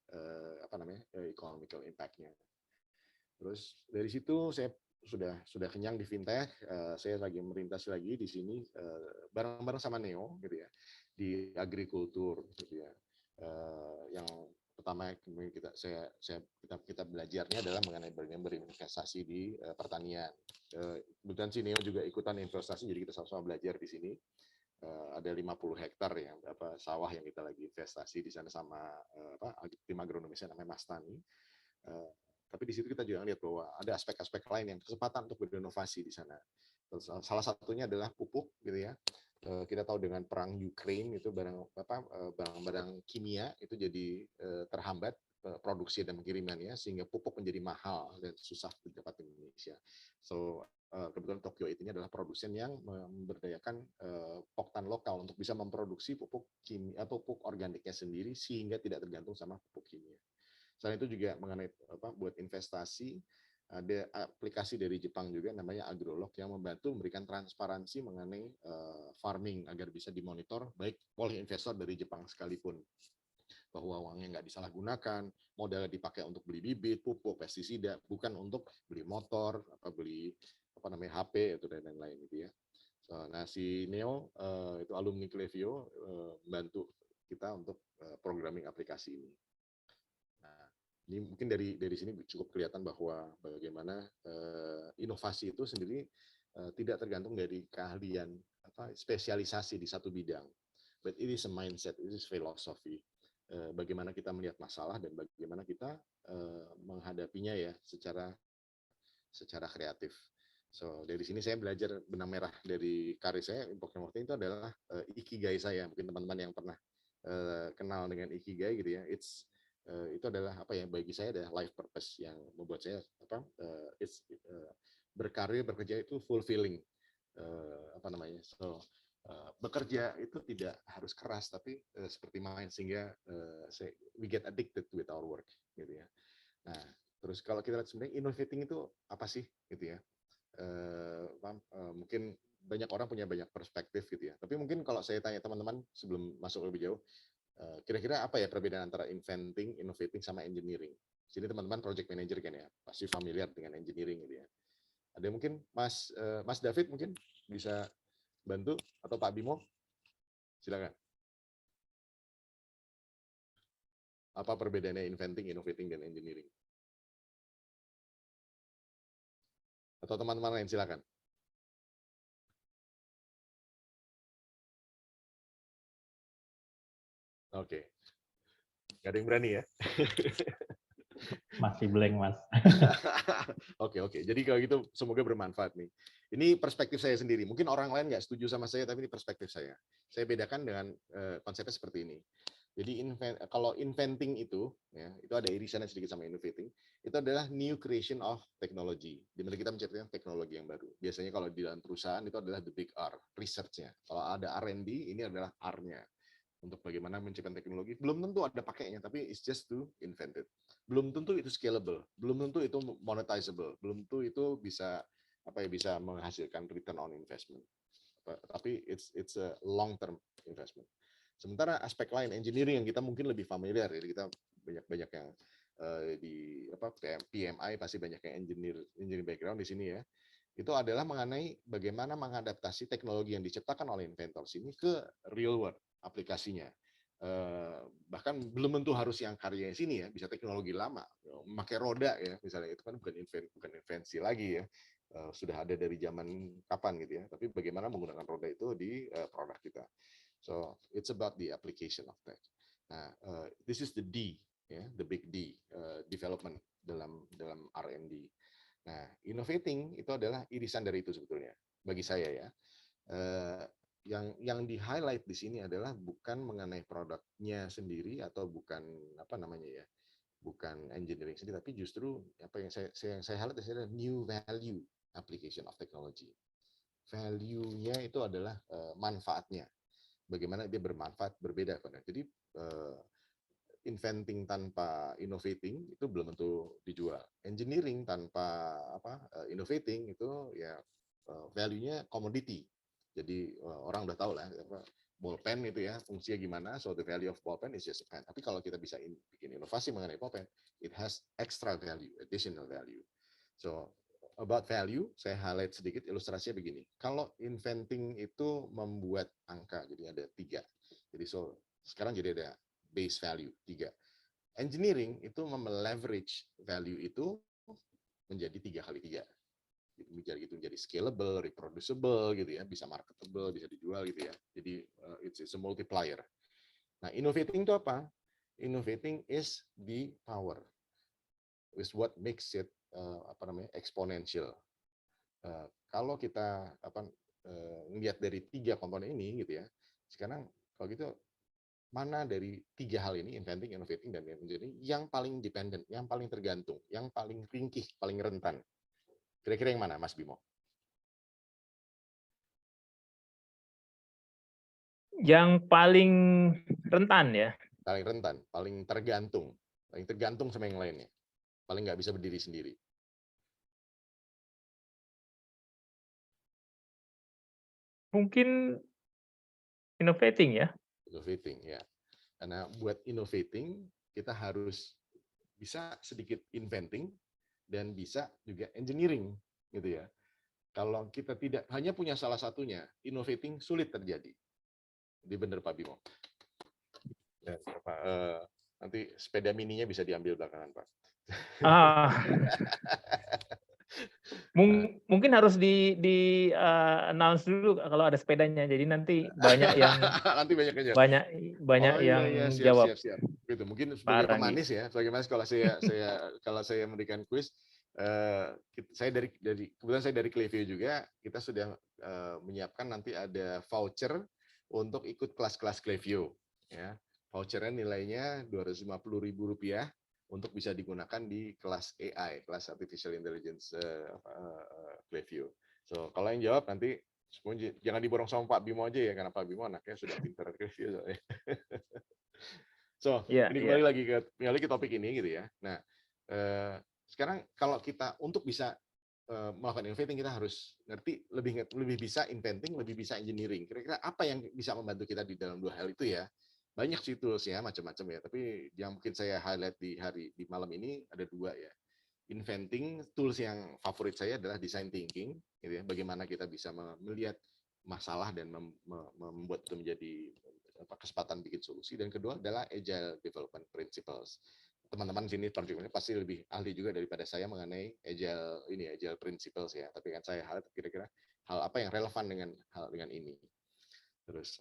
economical impact-nya. Terus dari situ saya sudah kenyang di fintech, saya lagi merintasi lagi di sini bareng-bareng sama Neo gitu ya, di agrikultur gitu ya. Yang pertama kita belajarnya adalah mengenai berinvestasi di pertanian. Kebetulan si Neo juga ikutan investasi, jadi kita sama-sama belajar di sini. Ada 50 hektar yang sawah yang kita lagi investasi di sana sama tim agronomisnya namanya Mas Tani. Tapi di situ kita juga lihat bahwa ada aspek-aspek lain yang kesempatan untuk berinovasi di sana. Salah satunya adalah pupuk gitu ya. Kita tahu dengan perang Ukraine itu barang-barang kimia itu jadi terhambat produksi dan pengirimannya, sehingga pupuk menjadi mahal dan susah didapat di Indonesia. So kebetulan Tokyo ini adalah produsen yang memberdayakan poktan lokal untuk bisa memproduksi pupuk kimia atau pupuk organiknya sendiri sehingga tidak tergantung sama pupuk kimia. Selain itu juga mengenai buat investasi, ada aplikasi dari Jepang juga namanya Agrolog yang membantu memberikan transparansi mengenai farming agar bisa dimonitor baik oleh investor dari Jepang sekalipun, bahwa uangnya nggak disalahgunakan, modalnya dipakai untuk beli bibit, pupuk, pestisida, bukan untuk beli motor, beli HP atau dan lain-lain gitu ya. Nah si Neo itu alumni Clevio membantu kita untuk programming aplikasi ini. Nah, ini mungkin dari sini cukup kelihatan bahwa bagaimana inovasi itu sendiri tidak tergantung dari keahlian spesialisasi di satu bidang, but it is a mindset, it is philosophy. Bagaimana kita melihat masalah dan bagaimana kita menghadapinya ya secara kreatif. So dari sini saya belajar benang merah dari karir saya Impact itu adalah ikigai saya. Mungkin teman-teman yang pernah kenal dengan ikigai gitu ya, itu adalah bagi saya adalah life purpose yang membuat saya berkarir bekerja itu fulfilling, bekerja itu tidak harus keras tapi seperti main, sehingga we get addicted with our work gitu ya. Nah terus kalau kita lihat sebenarnya innovating itu apa sih gitu ya, mungkin banyak orang punya banyak perspektif gitu ya, tapi mungkin kalau saya tanya teman-teman sebelum masuk lebih jauh, kira-kira apa ya perbedaan antara inventing, innovating, sama engineering? Jadi teman-teman project manager kan ya, pasti familiar dengan engineering gitu ya. Ada mungkin Mas David mungkin bisa bantu, atau Pak Bimo, silakan. Apa perbedaannya inventing, innovating, dan engineering? Atau teman-teman lain silakan. Oke. Nggak ada yang berani ya.
Masih blank, Mas.
Oke. Jadi kalau gitu semoga bermanfaat nih. Ini perspektif saya sendiri. Mungkin orang lain nggak setuju sama saya, tapi ini perspektif saya. Saya bedakan dengan konsepnya seperti ini. Jadi kalau inventing itu, ya, itu ada irisannya sedikit sama innovating. Itu adalah new creation of technology. Di mana kita menciptakan teknologi yang baru. Biasanya kalau di dalam perusahaan itu adalah the big R, research-nya. Kalau ada R&D, ini adalah R-nya. Untuk bagaimana menciptakan teknologi, belum tentu ada pakainya, tapi it's just to invent it. Belum tentu itu scalable, belum tentu itu monetizable, belum tentu itu bisa bisa menghasilkan return on investment. Tapi it's a long term investment. Sementara aspek lain engineering yang kita mungkin lebih familiar, ya kita banyak yang di PMI pasti banyak yang engineering background di sini ya. Itu adalah mengenai bagaimana mengadaptasi teknologi yang diciptakan oleh inventors ini ke real world aplikasinya. Bahkan belum tentu harus yang karyanya sini ya, bisa teknologi lama, memakai roda ya misalnya, itu kan bukan invensi lagi ya, sudah ada dari zaman kapan gitu ya, tapi bagaimana menggunakan roda itu di produk kita. So it's about the application of that. Nah, this is the D ya, the big D, development dalam R&D. Nah, innovating itu adalah irisan dari itu sebetulnya bagi saya ya. Yang di highlight di sini adalah bukan mengenai produknya sendiri atau bukan bukan engineering sendiri, tapi justru apa yang saya highlight di sini adalah new value application of technology. Value-nya itu adalah manfaatnya. Bagaimana dia bermanfaat berbeda kan. Jadi inventing tanpa innovating itu belum tentu dijual. Engineering tanpa innovating itu ya value-nya commodity. Jadi orang udah tahu lah bolpen itu ya fungsinya gimana. So the value of ballpen is just a pen. Tapi kalau kita bisa bikin inovasi mengenai bolpen, it has extra value, additional value. So about value, saya highlight sedikit ilustrasinya begini. Kalau inventing itu membuat angka, jadi ada 3. Jadi sekarang jadi ada base value 3. Engineering itu leverage value itu menjadi 3 kali 3. Menjadi scalable, reproducible gitu ya, bisa marketable, bisa dijual gitu ya. Jadi it's a multiplier. Nah, innovating itu apa? Innovating is the power. Is what makes it exponential. Kalau kita melihat dari 3 komponen ini gitu ya. Sekarang kalau gitu mana dari 3 hal ini, inventing, innovating, dan engineering, yang paling dependent, yang paling tergantung, yang paling ringkih, paling rentan? Kira-kira yang mana, Mas Bimo?
Yang paling rentan ya.
Paling rentan, paling tergantung sama yang lainnya. Paling nggak bisa berdiri sendiri.
Mungkin innovating ya.
Innovating ya. Karena buat innovating kita harus bisa sedikit inventing dan bisa juga engineering gitu ya. Kalau kita tidak hanya punya salah satunya, innovating sulit terjadi. Jadi benar Pak Bimo. Ya, Pak, nanti sepeda mininya bisa diambil belakangan Pak.
Mungkin harus di announce dulu kalau ada sepedanya. Jadi nanti banyak yang
nanti
banyak yang jawab.
Siap. Gitu. Mungkin sebagai pemanis ya, sebagai pemanis kalau saya memberikan kuis, kebetulan saya dari Clevio juga, kita sudah menyiapkan nanti ada voucher untuk ikut kelas-kelas Clevio ya. Vouchernya nilainya Rp250.000 untuk bisa digunakan di kelas AI, kelas Artificial Intelligence Clevio. So, kalau yang jawab nanti jangan diborong sama Pak Bimo aja ya, karena Pak Bimo anaknya sudah pintar Clevio. So, ini kembali lagi ke topik ini gitu ya. Nah, sekarang kalau kita untuk bisa melakukan innovating, kita harus ngerti lebih bisa inventing, lebih bisa engineering. Kira-kira apa yang bisa membantu kita di dalam 2 hal itu ya? Banyak sih tools-nya macam-macam ya, tapi yang mungkin saya highlight di malam ini ada 2 ya. Inventing, tools yang favorit saya adalah design thinking gitu ya. Bagaimana kita bisa melihat masalah dan membuat itu menjadi kesempatan bikin solusi. Dan kedua adalah agile development principles. Teman-teman sini pasti lebih ahli juga daripada saya mengenai agile principles ya. Tapi kan saya highlight kira-kira hal apa yang relevan dengan ini. Terus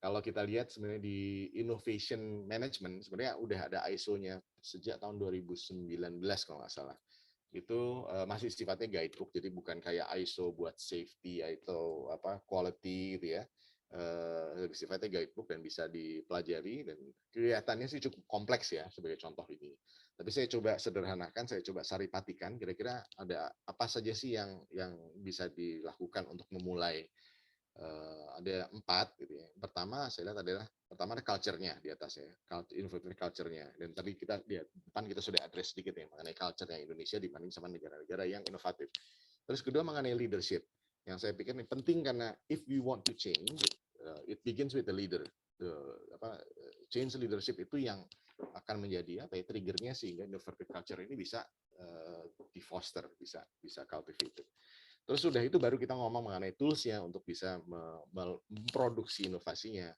kalau kita lihat sebenarnya di innovation management sebenarnya udah ada ISO-nya sejak tahun 2019 kalau nggak salah. Itu masih sifatnya guidebook, jadi bukan kayak ISO buat safety atau quality gitu ya. Lebih sifatnya guidebook dan bisa dipelajari, dan kelihatannya sih cukup kompleks ya sebagai contoh ini. Tapi saya coba sederhanakan, saya coba saripatikan kira-kira ada apa saja sih yang bisa dilakukan untuk memulai. Ada 4 gitu ya. Pertama saya lihat adalah ada culture-nya di atas ya, innovative culture-nya. Dan tadi kita di depan kita sudah address sedikit ya mengenai culture-nya Indonesia dibanding sama negara-negara yang inovatif. Terus kedua mengenai leadership, yang saya pikir ini penting karena if we want to change, it begins with the leader. Change leadership itu yang akan menjadi triggernya sehingga innovative culture ini bisa di foster, bisa cultivated. Terus sudah itu baru kita ngomong mengenai tools-nya untuk bisa memproduksi inovasinya.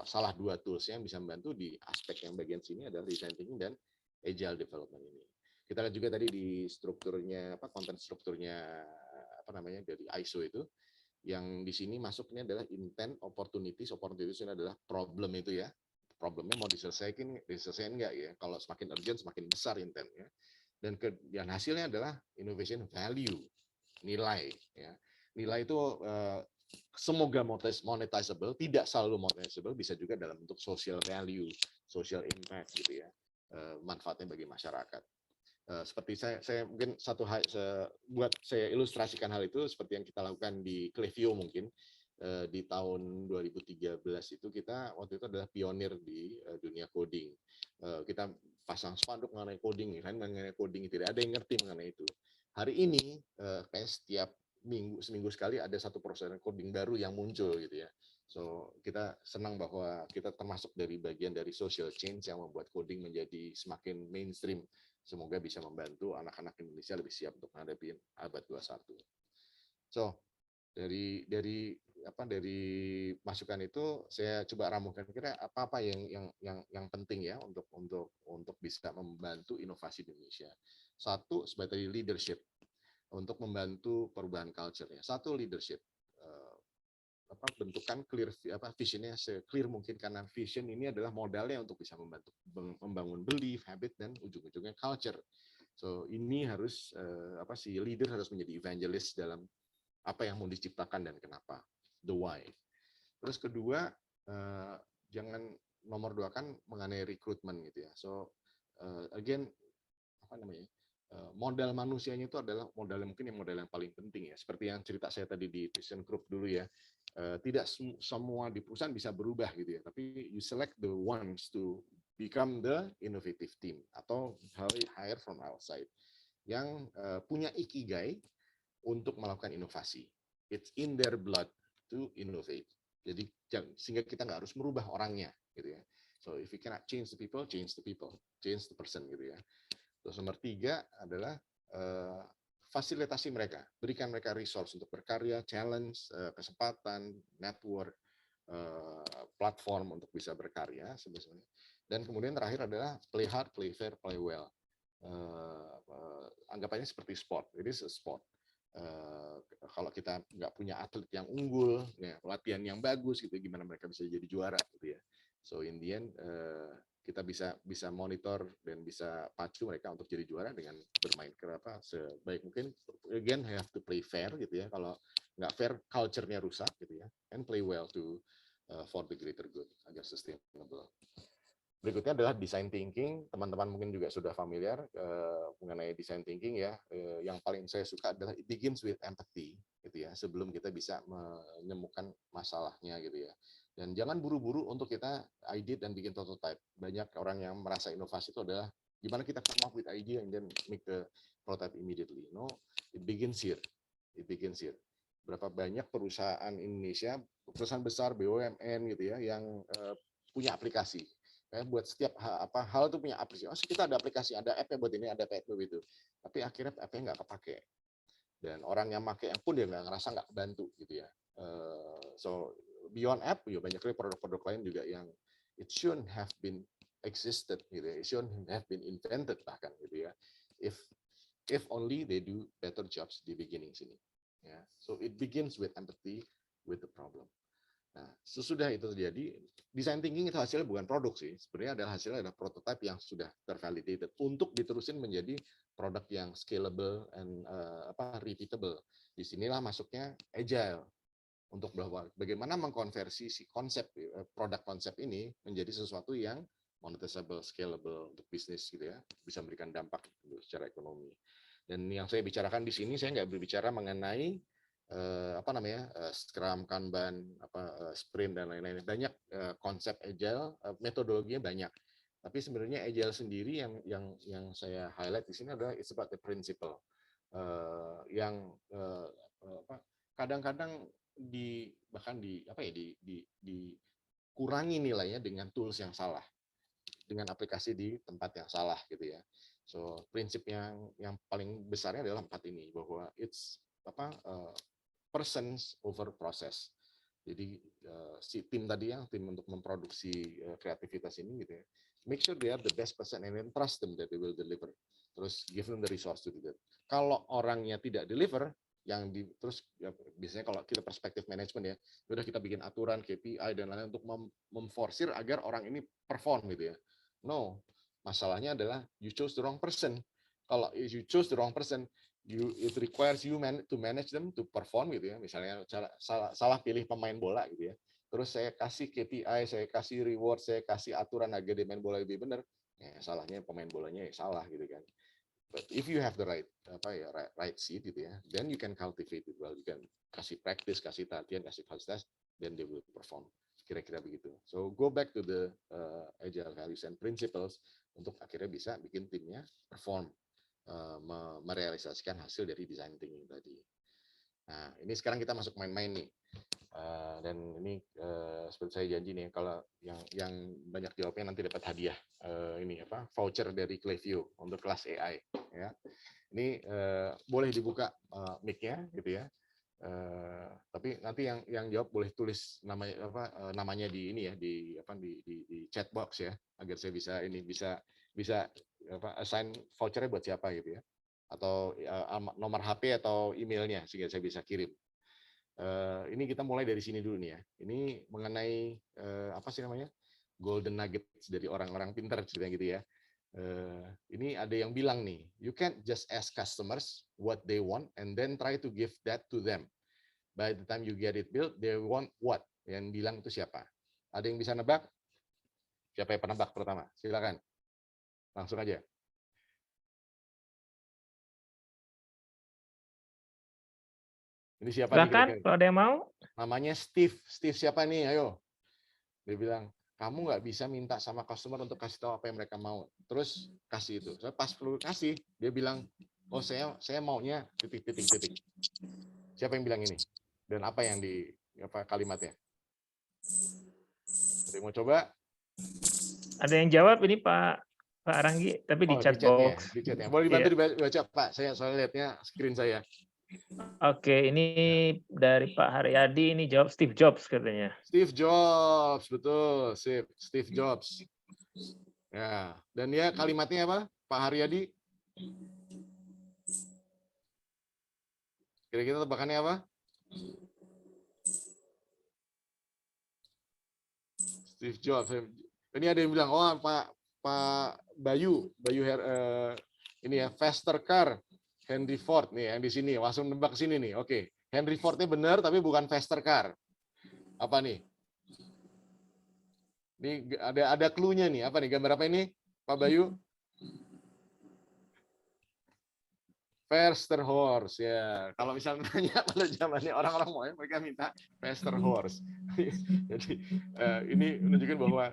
Salah 2 tools yang bisa membantu di aspek yang bagian sini adalah design thinking dan agile development ini. Kita lihat juga tadi di strukturnya, konten strukturnya dari ISO itu, yang di sini masuknya adalah intent, opportunities ini adalah problem itu ya. Problemnya mau diselesaikan enggak ya. Kalau semakin urgent semakin besar intentnya. Dan hasilnya adalah innovation value, nilai ya. Nilai itu semoga monetizable, tidak selalu monetizable, bisa juga dalam bentuk social value, social impact gitu ya, manfaatnya bagi masyarakat. Seperti saya mungkin satu hal buat saya ilustrasikan hal itu seperti yang kita lakukan di Clevio mungkin di tahun 2013 itu kita waktu itu adalah pionir di dunia coding. Kita pasang spanduk mengenai coding, kan mengenai coding tidak ada yang ngerti mengenai itu. Hari ini kayak setiap seminggu sekali ada satu proses coding baru yang muncul gitu ya. So kita senang bahwa kita termasuk dari bagian dari social change yang membuat coding menjadi semakin mainstream. Semoga bisa membantu anak-anak Indonesia lebih siap untuk menghadapi abad 21. So dari masukan itu saya coba ramuhkan kira apa yang penting ya untuk bisa membantu inovasi di Indonesia. Satu sebagai leadership untuk membantu perubahan culture-nya. Satu leadership, bentukan clear visionnya se-clear mungkin, karena vision ini adalah modalnya untuk bisa membantu membangun belief, habit, dan ujung-ujungnya culture. So ini harus si leader harus menjadi evangelist dalam apa yang mau diciptakan dan kenapa, the why. Terus kedua, jangan nomor 2 kan mengenai rekrutmen gitu ya. So again modal manusianya itu adalah modal yang paling penting ya. Seperti yang cerita saya tadi di ThyssenKrupp dulu ya. Tidak semua di perusahaan bisa berubah gitu ya. Tapi you select the ones to become the innovative team atau hire from outside yang punya ikigai untuk melakukan inovasi. It's in their blood to innovate. Jadi sehingga kita nggak harus merubah orangnya gitu ya. So if you cannot change the people, change the person gitu ya. Terus nomor 3 adalah fasilitasi mereka, berikan mereka resource untuk berkarya, challenge, kesempatan, network, platform untuk bisa berkarya sebetulnya. Dan kemudian terakhir adalah play hard, play fair, play well. Anggapannya seperti sport, it is a sport. Kalau kita nggak punya atlet yang unggul, ya, latihan yang bagus gitu, gimana mereka bisa jadi juara gitu ya. So in the end kita bisa monitor dan bisa pacu mereka untuk jadi juara dengan bermain sebaik mungkin. Again, have to play fair gitu ya. Kalau nggak fair, culture-nya rusak gitu ya. And play well to for the greater good agar sustainable. Berikutnya adalah design thinking. Teman-teman mungkin juga sudah familiar mengenai design thinking ya. Yang paling saya suka adalah it begins with empathy gitu ya. Sebelum kita bisa menemukan masalahnya gitu ya. Dan jangan buru-buru untuk kita ide dan bikin prototype. Banyak orang yang merasa inovasi itu adalah gimana kita come up with idea and then make the prototype immediately. No, it begins here. Berapa banyak perusahaan Indonesia, perusahaan besar BUMN gitu ya, yang punya aplikasi. Buat setiap hal itu punya aplikasi. Kita ada aplikasi, ada app-nya buat ini, ada app buat itu. Tapi akhirnya app-nya nggak kepake. Dan orang yang pakai pun dia nggak ngerasa nggak kebantu gitu ya. So beyond app, ya banyak produk-produk lain juga yang it shouldn't have been existed gitu ya. It shouldn't have been invented bahkan gitu ya. If only they do better jobs di beginning sini. Ya. So it begins with empathy with the problem. Nah, sesudah itu terjadi, design thinking itu hasilnya bukan produk sih. Sebenarnya hasilnya adalah prototype yang sudah tervalidated untuk diterusin menjadi produk yang scalable and repeatable. Disinilah masuknya agile untuk bahwa bagaimana mengkonversi si konsep produk konsep ini menjadi sesuatu yang monetizable, scalable untuk bisnis gitu ya, bisa memberikan dampak secara ekonomi. Dan yang saya bicarakan di sini, saya nggak berbicara mengenai Scrum, Kanban, sprint dan lain-lain. Banyak konsep agile, metodologinya banyak. Tapi sebenarnya agile sendiri yang saya highlight di sini adalah it's about the principle. Yang kadang-kadang dikurangi nilainya dengan tools yang salah, dengan aplikasi di tempat yang salah gitu ya. So prinsip yang paling besarnya adalah 4 ini, bahwa it's persons over process. Jadi si tim tadi yang tim untuk memproduksi kreativitas ini gitu ya, make sure they are the best person and then trust them that they will deliver. Terus give them the resource to do that. Kalau orangnya tidak deliver, terus ya, biasanya kalau kita perspektif manajemen ya, udah kita bikin aturan KPI dan lain-lain untuk memforsir agar orang ini perform gitu ya. No, masalahnya adalah you chose the wrong person. Kalau you chose the wrong person, it requires you to manage them to perform gitu ya. Misalnya salah pilih pemain bola gitu ya. Terus saya kasih KPI, saya kasih reward, saya kasih aturan agar dia main bola lebih benar. Ya, salahnya pemain bolanya ya salah gitu kan. But if you have the right seed gitu ya, then you can cultivate it well. You can kasih practice, kasih latihan, kasih fasilitas, then they will perform. Kira-kira begitu. So go back to the agile values and principles untuk akhirnya bisa bikin timnya perform, merealisasikan hasil dari design thinking tadi. Nah, ini sekarang kita masuk main-main nih. Dan ini seperti saya janji nih, kalau yang banyak jawabnya nanti dapat hadiah voucher dari Klaviyo untuk kelas AI ya. Ini boleh dibuka mic-nya gitu ya. Tapi nanti yang jawab boleh tulis namanya di ini ya, di chat box ya, agar saya bisa assign vouchernya buat siapa gitu ya, atau nomor HP atau emailnya sehingga saya bisa kirim. Ini kita mulai dari sini dulu nih ya. Ini mengenai golden nuggets dari orang-orang pintar ceritanya gitu ya. Ini ada yang bilang nih, you can't just ask customers what they want and then try to give that to them. By the time you get it built, they want what? Yang bilang itu siapa? Ada yang bisa nebak? Siapa yang penebak pertama? Silakan. Langsung aja. Ini siapa nih kira-kira?
Kalau ada yang mau.
Namanya Steve. Steve siapa nih? Ayo. Dia bilang, kamu nggak bisa minta sama customer untuk kasih tahu apa yang mereka mau. Terus kasih itu. So, pas perlu kasih, dia bilang, oh saya maunya titik. Siapa yang bilang ini? Dan apa yang kalimatnya? Ada yang mau coba?
Ada yang jawab ini Pak Aranggi, tapi di chat box.
Di chatnya. Boleh dibantu dibaca Pak? Saya soalnya lihatnya screen saya.
Oke, ini dari Pak Haryadi, ini jawab Steve Jobs katanya.
Steve Jobs, betul. Steve Jobs. Ya, dan dia kalimatnya apa, Pak Haryadi? Kira-kira tebakannya apa? Steve Jobs. Ini ada yang bilang, oh Pak Bayu ini ya, faster car. Henry Ford nih yang di sini, langsung nebak sini nih. Oke, Henry Ford-nya benar tapi bukan faster car. Apa nih? Ini ada clue-nya nih. Apa nih? Gambar apa ini, Pak Bayu? Faster horse ya. Kalau misalnya nanya pada zamannya orang-orang mau, mereka minta faster horse. Jadi ini menunjukkan bahwa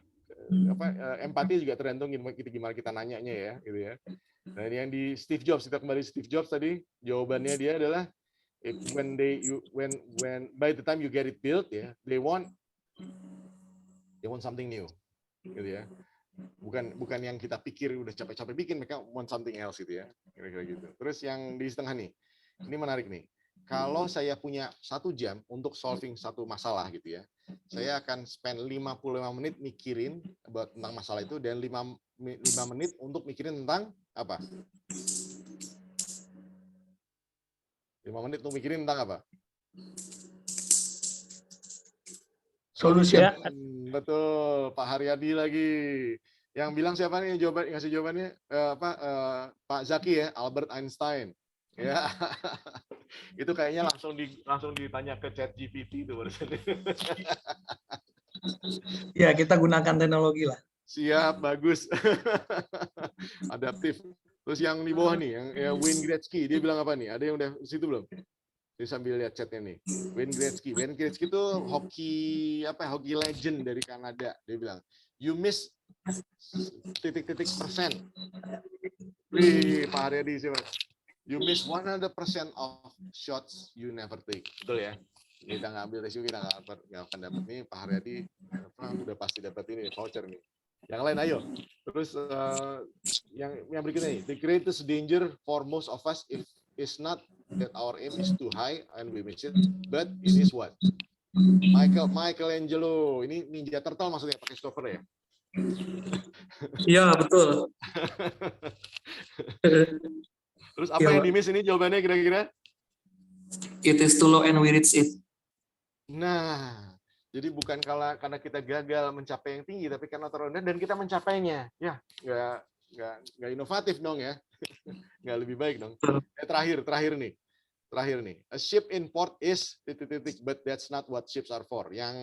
empati juga tergantung gimana kita nanyanya ya, gitu ya. Nah, yang di Steve Jobs, kita kembali Steve Jobs tadi, jawabannya dia adalah when by the time you get it built ya, they want something new, gitu ya. Bukan yang kita pikir udah capek-capek bikin, mereka want something else gitu ya, kira-kira gitu. Terus yang di setengah nih, ini menarik nih. Kalau saya punya 1 jam untuk solving satu masalah gitu ya, saya akan spend 55 menit mikirin tentang masalah itu, dan 5 menit untuk mikirin tentang apa? 5 menit untuk mikirin tentang apa?
Solution.
Ya,
Betul, Pak Haryadi lagi. Yang bilang siapa nih ngasih jawabannya? Pak Zaki ya, Albert Einstein. Ya. Itu kayaknya langsung ditanya ke ChatGPT itu barusan.
Ya, kita gunakan teknologi lah.
Siap, bagus. Adaptif. Terus yang di bawah nih, yang Wayne Gretzky, dia bilang apa nih? Ada yang udah di situ belum? Dia sambil lihat chatnya nih. Wayne Gretzky itu hoki legend dari Kanada. Dia bilang, you miss titik-titik persen. Wih, Pak Haryadi siapa? You miss 100% of shots you never take. Betul ya? Kita ngambil resiko, kita nggak akan dapat nih. Pak Haryadi udah pasti dapat ini voucher nih. Yang lain ayo. Terus yang berikutnya nih, the greatest danger for most of us is not that our aim is too high and we miss it, but it is what? Michelangelo. Ini Ninja Turtle maksudnya pakai Christopher ya?
Iya, betul.
Terus apa yang di-miss ini jawabannya kira-kira?
It is too low and we reach it.
Nah, jadi bukan karena kita gagal mencapai yang tinggi, tapi karena terendah dan kita mencapainya. Ya, nggak inovatif dong ya. Nggak lebih baik dong. Terakhir nih. A ship in port is titik-titik, but that's not what ships are for. Yang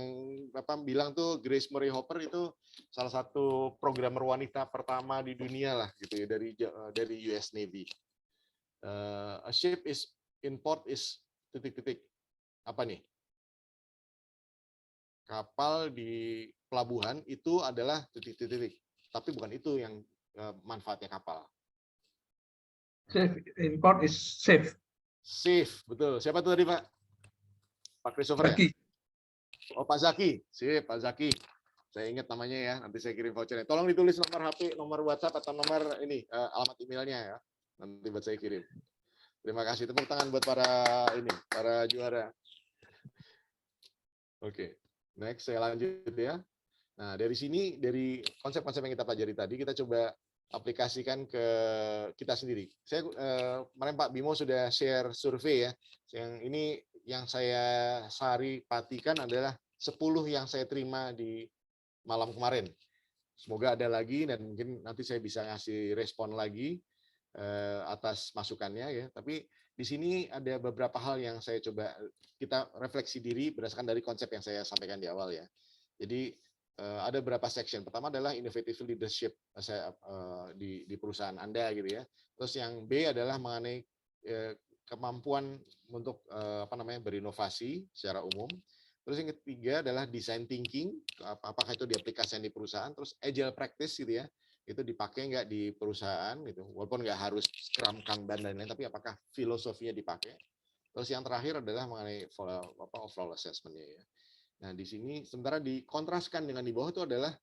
bilang tuh Grace Murray Hopper itu salah satu programmer wanita pertama di dunia lah gitu ya, dari US Navy. A ship is in port is titik-titik. Apa nih? Kapal di pelabuhan itu adalah titik-titik. Tapi bukan itu yang manfaatnya kapal.
Safe. In port is safe.
Safe, betul. Siapa tuh tadi, Pak? Pak Christopher ya? Oh, Pak Zaki. Sip, Pak Zaki. Saya ingat namanya ya, nanti saya kirim vouchernya. Tolong ditulis nomor HP, nomor WhatsApp, atau nomor ini, alamat emailnya ya. Nanti buat saya kirim. Terima kasih. Tepuk tangan buat para juara. Oke, next saya lanjut ya. Nah, dari sini, dari konsep-konsep yang kita pelajari tadi, kita coba aplikasikan ke kita sendiri. Saya kemarin Pak Bimo sudah share survei ya. Yang ini yang saya patikan adalah 10 yang saya terima di malam kemarin. Semoga ada lagi dan mungkin nanti saya bisa ngasih respon lagi atas masukannya ya. Tapi di sini ada beberapa hal yang saya coba kita refleksi diri berdasarkan dari konsep yang saya sampaikan di awal ya. Jadi ada beberapa section. Pertama adalah innovative leadership di perusahaan Anda gitu ya. Terus yang B adalah mengenai kemampuan untuk berinovasi secara umum. Terus yang ketiga adalah design thinking, apakah itu diaplikasikan di perusahaan. Terus agile practice gitu ya, itu dipakai nggak di perusahaan gitu. Walaupun nggak harus Scrum, Kanban dan lain-lain, tapi apakah filosofinya dipakai. Terus yang terakhir adalah mengenai overall assessment-nya ya. Nah, di sini sementara dikontraskan dengan di bawah itu adalah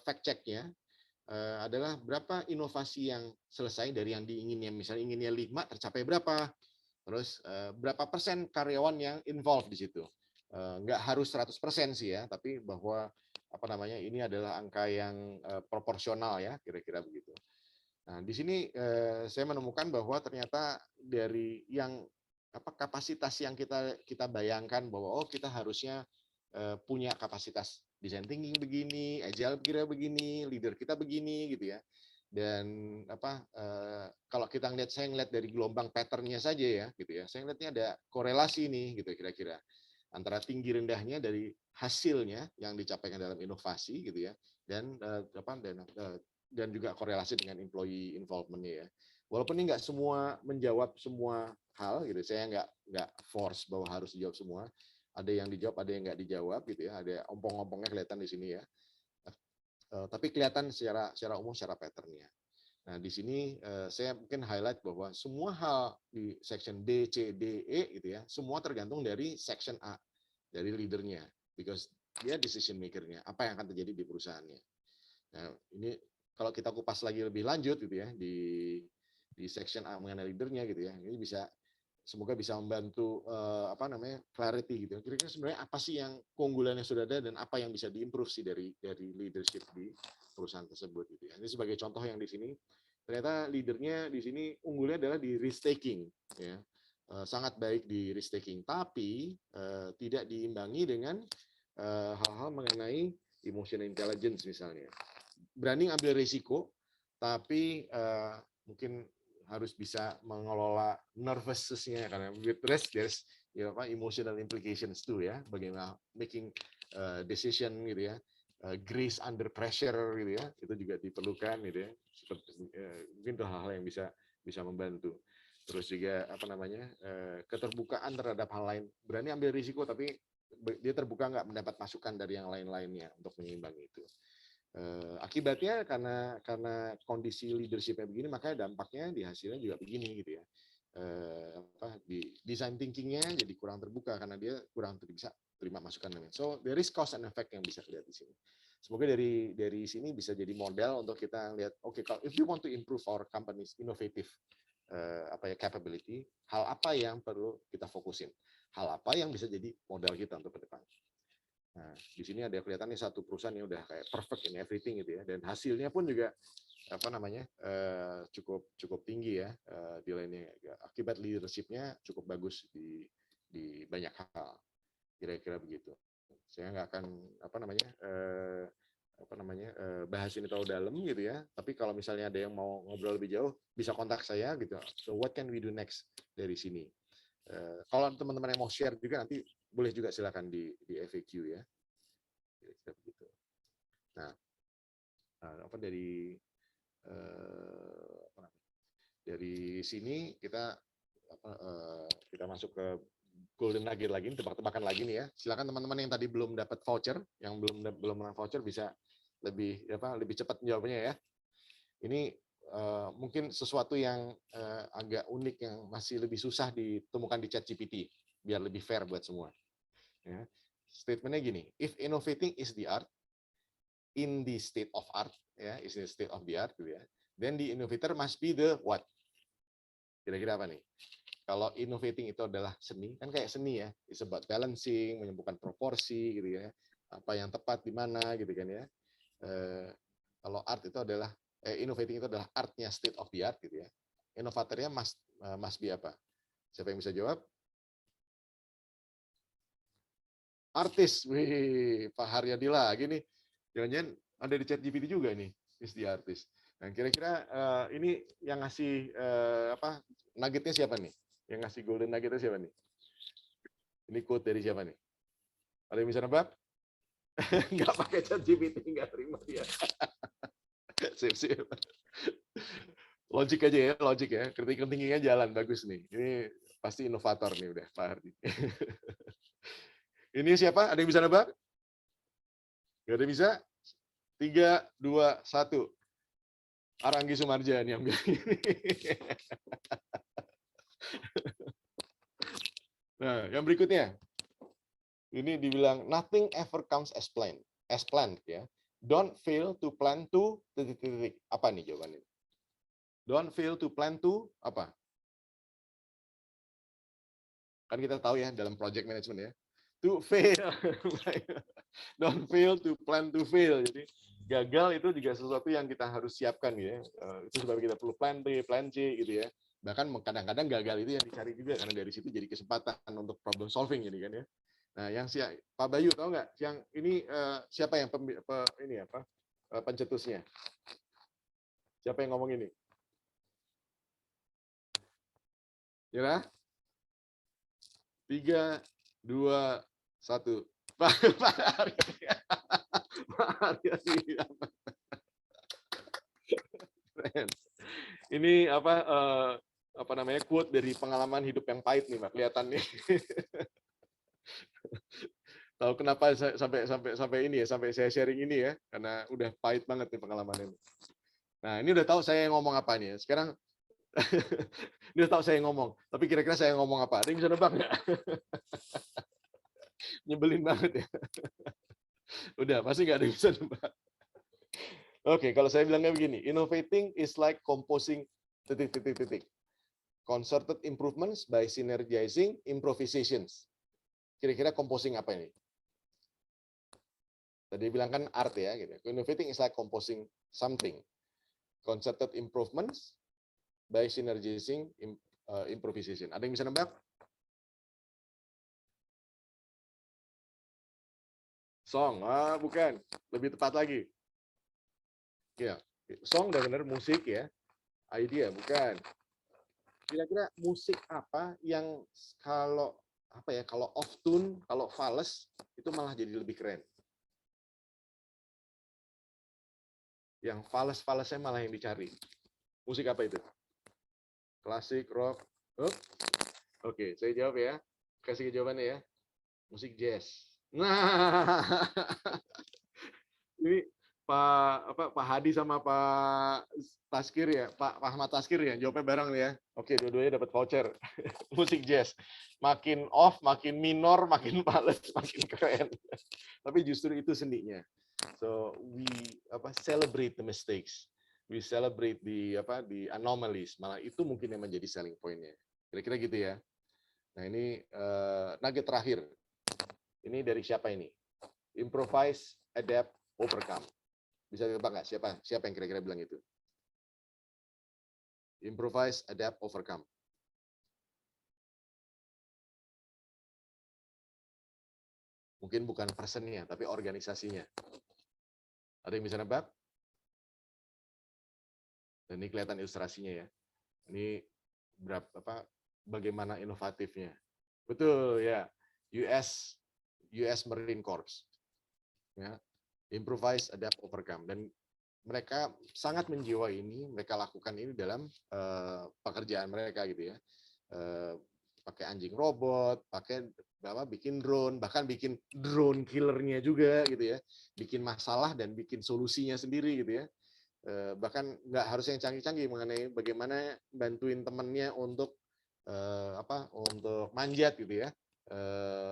fact check-nya adalah berapa inovasi yang selesai dari yang diinginnya. Misalnya inginnya 5, tercapai berapa? Terus berapa persen karyawan yang involved di situ? Nggak harus 100% sih ya, tapi bahwa ini adalah angka yang proporsional ya, kira-kira begitu. Nah, di sini saya menemukan bahwa ternyata dari yang kapasitas yang kita bayangkan bahwa kita harusnya punya kapasitas design thinking begini, agile kira begini, leader kita begini gitu ya. Dan kalau kita saya ngeliat dari gelombang pattern-nya saja ya gitu ya. Saya ngeliatnya ada korelasi nih gitu kira-kira antara tinggi rendahnya dari hasilnya yang dicapaikan dalam inovasi gitu ya, dan juga korelasi dengan employee involvement-nya ya. Walaupun ini nggak semua menjawab semua hal gitu, saya nggak force bahwa harus dijawab semua. Ada yang dijawab, ada yang nggak dijawab gitu ya. Ada ompong-ompongnya kelihatan di sini ya. Tapi kelihatan secara umum secara pattern-nya. Nah, di sini saya mungkin highlight bahwa semua hal di section B, C, D, E gitu ya, semua tergantung dari section A, dari leadernya, because dia decision maker-nya, apa yang akan terjadi di perusahaannya. Nah, ini kalau kita kupas lagi lebih lanjut gitu ya di section A mengenai leadernya gitu ya, ini semoga bisa membantu clarity gitu. Kira-kira sebenarnya apa sih yang keunggulannya sudah ada dan apa yang bisa diimprove sih dari leadership di perusahaan tersebut gitu ya. Ini sebagai contoh yang di sini ternyata leadernya di sini unggulnya adalah di risk taking ya. Sangat baik di risk taking, tapi tidak diimbangi dengan hal-hal mengenai emotional intelligence misalnya. Berani ambil risiko, tapi mungkin harus bisa mengelola nervousness-nya, karena with risk there's emotional implications too ya, bagaimana making decision gitu ya, grace under pressure gitu ya, itu juga diperlukan gitu ya. Seperti mungkin itu hal-hal yang bisa membantu. Terus juga keterbukaan terhadap hal lain, berani ambil risiko tapi dia terbuka nggak mendapat masukan dari yang lain-lainnya untuk menyeimbangi itu. Akibatnya karena kondisi leadership-nya begini, makanya dampaknya di hasilnya juga begini gitu ya. Di design thinking-nya jadi kurang terbuka karena dia kurang bisa terima masukan lain. So there is cause and effect yang bisa dilihat di sini. Semoga dari sini bisa jadi model untuk kita lihat, oke, kalau if you want to improve our company's innovative capability, hal apa yang perlu kita fokusin, hal apa yang bisa jadi modal kita untuk ke depan. Nah, di sini ada kelihatan nih satu perusahaan yang udah kayak perfect in everything gitu ya, dan hasilnya pun juga cukup tinggi ya, nilainya. Akibat leadership-nya cukup bagus di banyak hal, kira-kira begitu. Saya nggak akan bahas ini terlalu dalam gitu ya, tapi kalau misalnya ada yang mau ngobrol lebih jauh bisa kontak saya gitu. So what can we do next dari sini? Kalau teman-teman yang mau share juga nanti boleh juga silakan di FAQ ya. Begitu. Nah, dari sini kita masuk ke golden nugget lagi, tebak-tebakan lagi nih ya. Silakan teman-teman yang tadi belum dapat voucher, yang belum menang voucher bisa lebih cepat menjawabnya ya. Ini mungkin sesuatu yang agak unik yang masih lebih susah ditemukan di ChatGPT, biar lebih fair buat semua. Ya. Statementnya gini, if innovating is the art, in the state of art, ya, is the state of the art, gitu ya, then the innovator must be the what? Kira-kira apa nih? Kalau innovating itu adalah seni, kan kayak seni ya, it's about balancing, menyembuhkan proporsi, gitu ya, apa yang tepat di mana, gitu kan ya. Kalau art itu adalah innovating itu adalah artnya state of the art gitu ya. Inovatornya must be apa? Siapa yang bisa jawab? Artis. Wih, Pak Haryadi lagi nih. Jangan-jangan ada di ChatGPT juga nih, is the artist. Nah, kira-kira ini yang ngasih nuggetnya siapa nih? Yang ngasih golden nuggetnya siapa nih? Ini quote dari siapa nih? Ada yang bisa nebak? Nggak pakai ChatGPT, nggak terima dia. Sip. Logik aja ya, logik ya. Critical thinking-nya jalan, bagus nih. Ini pasti inovator nih udah, Pak Hardi. Ini siapa? Ada yang bisa nebak? Nggak ada yang bisa? 3, 2, 1. Aranggi Sumarja nih yang bilang ini. Nah, yang berikutnya. Ini dibilang nothing ever comes as planned ya. Don't fail to plan to titik. Apa nih jawabannya? Don't fail to plan to apa? Kan kita tahu ya dalam project management ya. To fail. Don't fail to plan to fail. Jadi gagal itu juga sesuatu yang kita harus siapkan ya. Itu sebab kita perlu plan B, plan C gitu ya. Bahkan kadang-kadang gagal itu yang dicari juga karena dari situ jadi kesempatan untuk problem solving jadi kan ya. Nah, yang Pak Bayu tahu nggak? Yang ini siapa yang pencetusnya? Siapa yang ngomong ini? Ya, 3, 2, 1. Pak Haryadi. Ini quote dari pengalaman hidup yang pahit nih, Pak. Kelihatan nih. Tahu kenapa sampai ini ya, sampai saya sharing ini ya, karena udah pahit banget nih pengalaman ini. Nah, ini udah tahu saya ngomong apa nih. Sekarang ini udah tahu saya ngomong, tapi kira-kira saya ngomong apa? Ada yang bisa nebak nggak? Nyebelin banget ya. Udah, pasti nggak ada yang bisa nebak. Oke, kalau saya bilangnya begini, innovating is like composing titik. Concerted improvements by synergizing improvisations. Kira-kira composing apa ini? Tadi bilang kan art ya, gitu. Innovating is like composing something. Concerted improvements by synergizing improvisation. Ada yang bisa nebak? Song, bukan, lebih tepat lagi. Ya, song udah bener, musik ya. Idea, bukan. Kira-kira musik apa yang kalau kalau off tune, kalau fals itu malah jadi lebih keren. Yang fals-falsnya malah yang dicari. Musik apa itu? Klasik, rock. Oke, saya jawab ya. Kasih jawabannya ya. Musik jazz. Nah, ini Pak Hadi sama Pak Taskir ya, Pak Ahmad Taskir ya, jawabnya bareng ya. Oke, dua-duanya dapat voucher. Musik jazz. Makin off, makin minor, makin fals, makin keren. Tapi justru itu seninya. So we celebrate the mistakes. We celebrate the anomalies. Malah itu mungkin yang menjadi selling point-nya. Kira-kira gitu ya. Nah, ini nugget terakhir. Ini dari siapa ini? Improvise, adapt, overcome. Bisa ditebak nggak siapa yang kira-kira bilang itu? Improvise, adapt, overcome. Mungkin bukan personnya, tapi organisasinya. Ada yang bisa nebak? Dan ini kelihatan ilustrasinya ya. Ini bagaimana inovatifnya. Betul ya. US Marine Corps. Ya. Improvise, adapt, overcome. Dan mereka sangat menjiwai ini, mereka lakukan ini dalam pekerjaan mereka gitu ya. Pakai anjing robot, pakai bikin drone, bahkan bikin drone killernya juga gitu ya. Bikin masalah dan bikin solusinya sendiri gitu ya. Bahkan nggak harus yang canggih-canggih mengenai bagaimana bantuin temennya untuk untuk manjat gitu ya.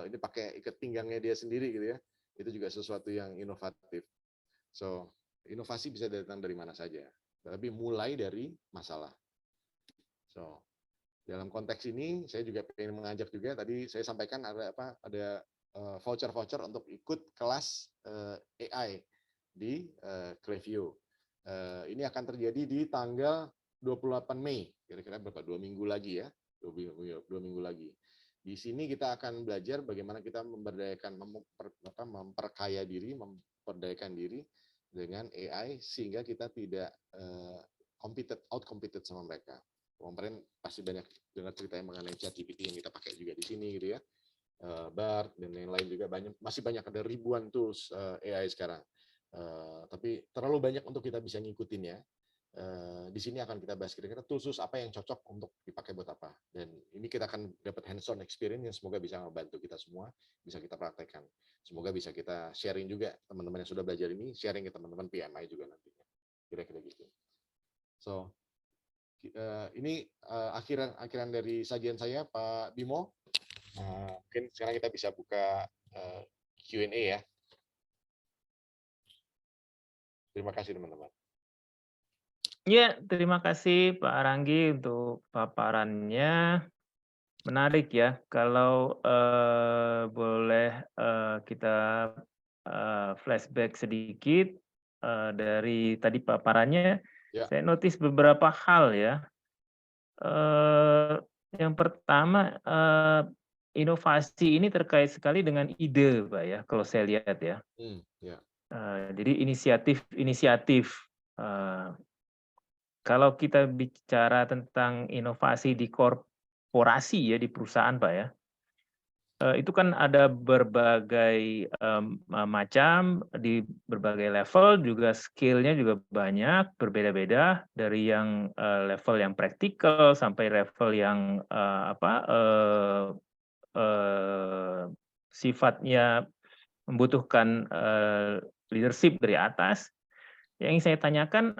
Ini pakai ikat pinggangnya dia sendiri gitu ya. Itu juga sesuatu yang inovatif. So, inovasi bisa datang dari mana saja, tapi mulai dari masalah. So, dalam konteks ini saya juga ingin mengajak juga, tadi saya sampaikan ada voucher-voucher untuk ikut kelas AI di Clevio. Ini akan terjadi di tanggal 28 Mei, kira-kira berapa? 2 minggu lagi ya, 2 minggu lagi. Di sini kita akan belajar bagaimana kita memperkaya diri, memperdayakan diri dengan AI sehingga kita tidak out-competed sama mereka. Kemarin pasti banyak dengar cerita yang mengenai ChatGPT yang kita pakai juga di sini gitu ya. BART dan yang lain juga masih banyak, ada ribuan tools AI sekarang. Tapi terlalu banyak untuk kita bisa ngikutin ya. Di sini akan kita bahas kira-kira tools apa yang cocok untuk dipakai buat apa. Dan ini kita akan dapat hands-on experience yang semoga bisa membantu kita semua, bisa kita praktekkan. Semoga bisa kita sharing juga, teman-teman yang sudah belajar ini, sharing ke teman-teman PMI juga nantinya. Kira-kira gitu. So, ini akhiran dari sajian saya, Pak Bimo. Mungkin sekarang kita bisa buka Q&A ya. Terima kasih teman-teman.
Ya, terima kasih Pak Aranggi untuk paparannya. Menarik ya, kalau boleh kita flashback sedikit dari tadi paparannya,
Ya.
saya notice beberapa hal ya. Yang pertama, inovasi ini terkait sekali dengan ide, Pak ya, kalau saya lihat ya.
Ya.
Jadi inisiatif. Kalau kita bicara tentang inovasi di korporasi ya, di perusahaan Pak ya, itu kan ada berbagai macam, di berbagai level, juga skill-nya juga banyak, berbeda-beda, dari yang level yang praktikal sampai level yang sifatnya membutuhkan leadership dari atas. Yang ingin saya tanyakan,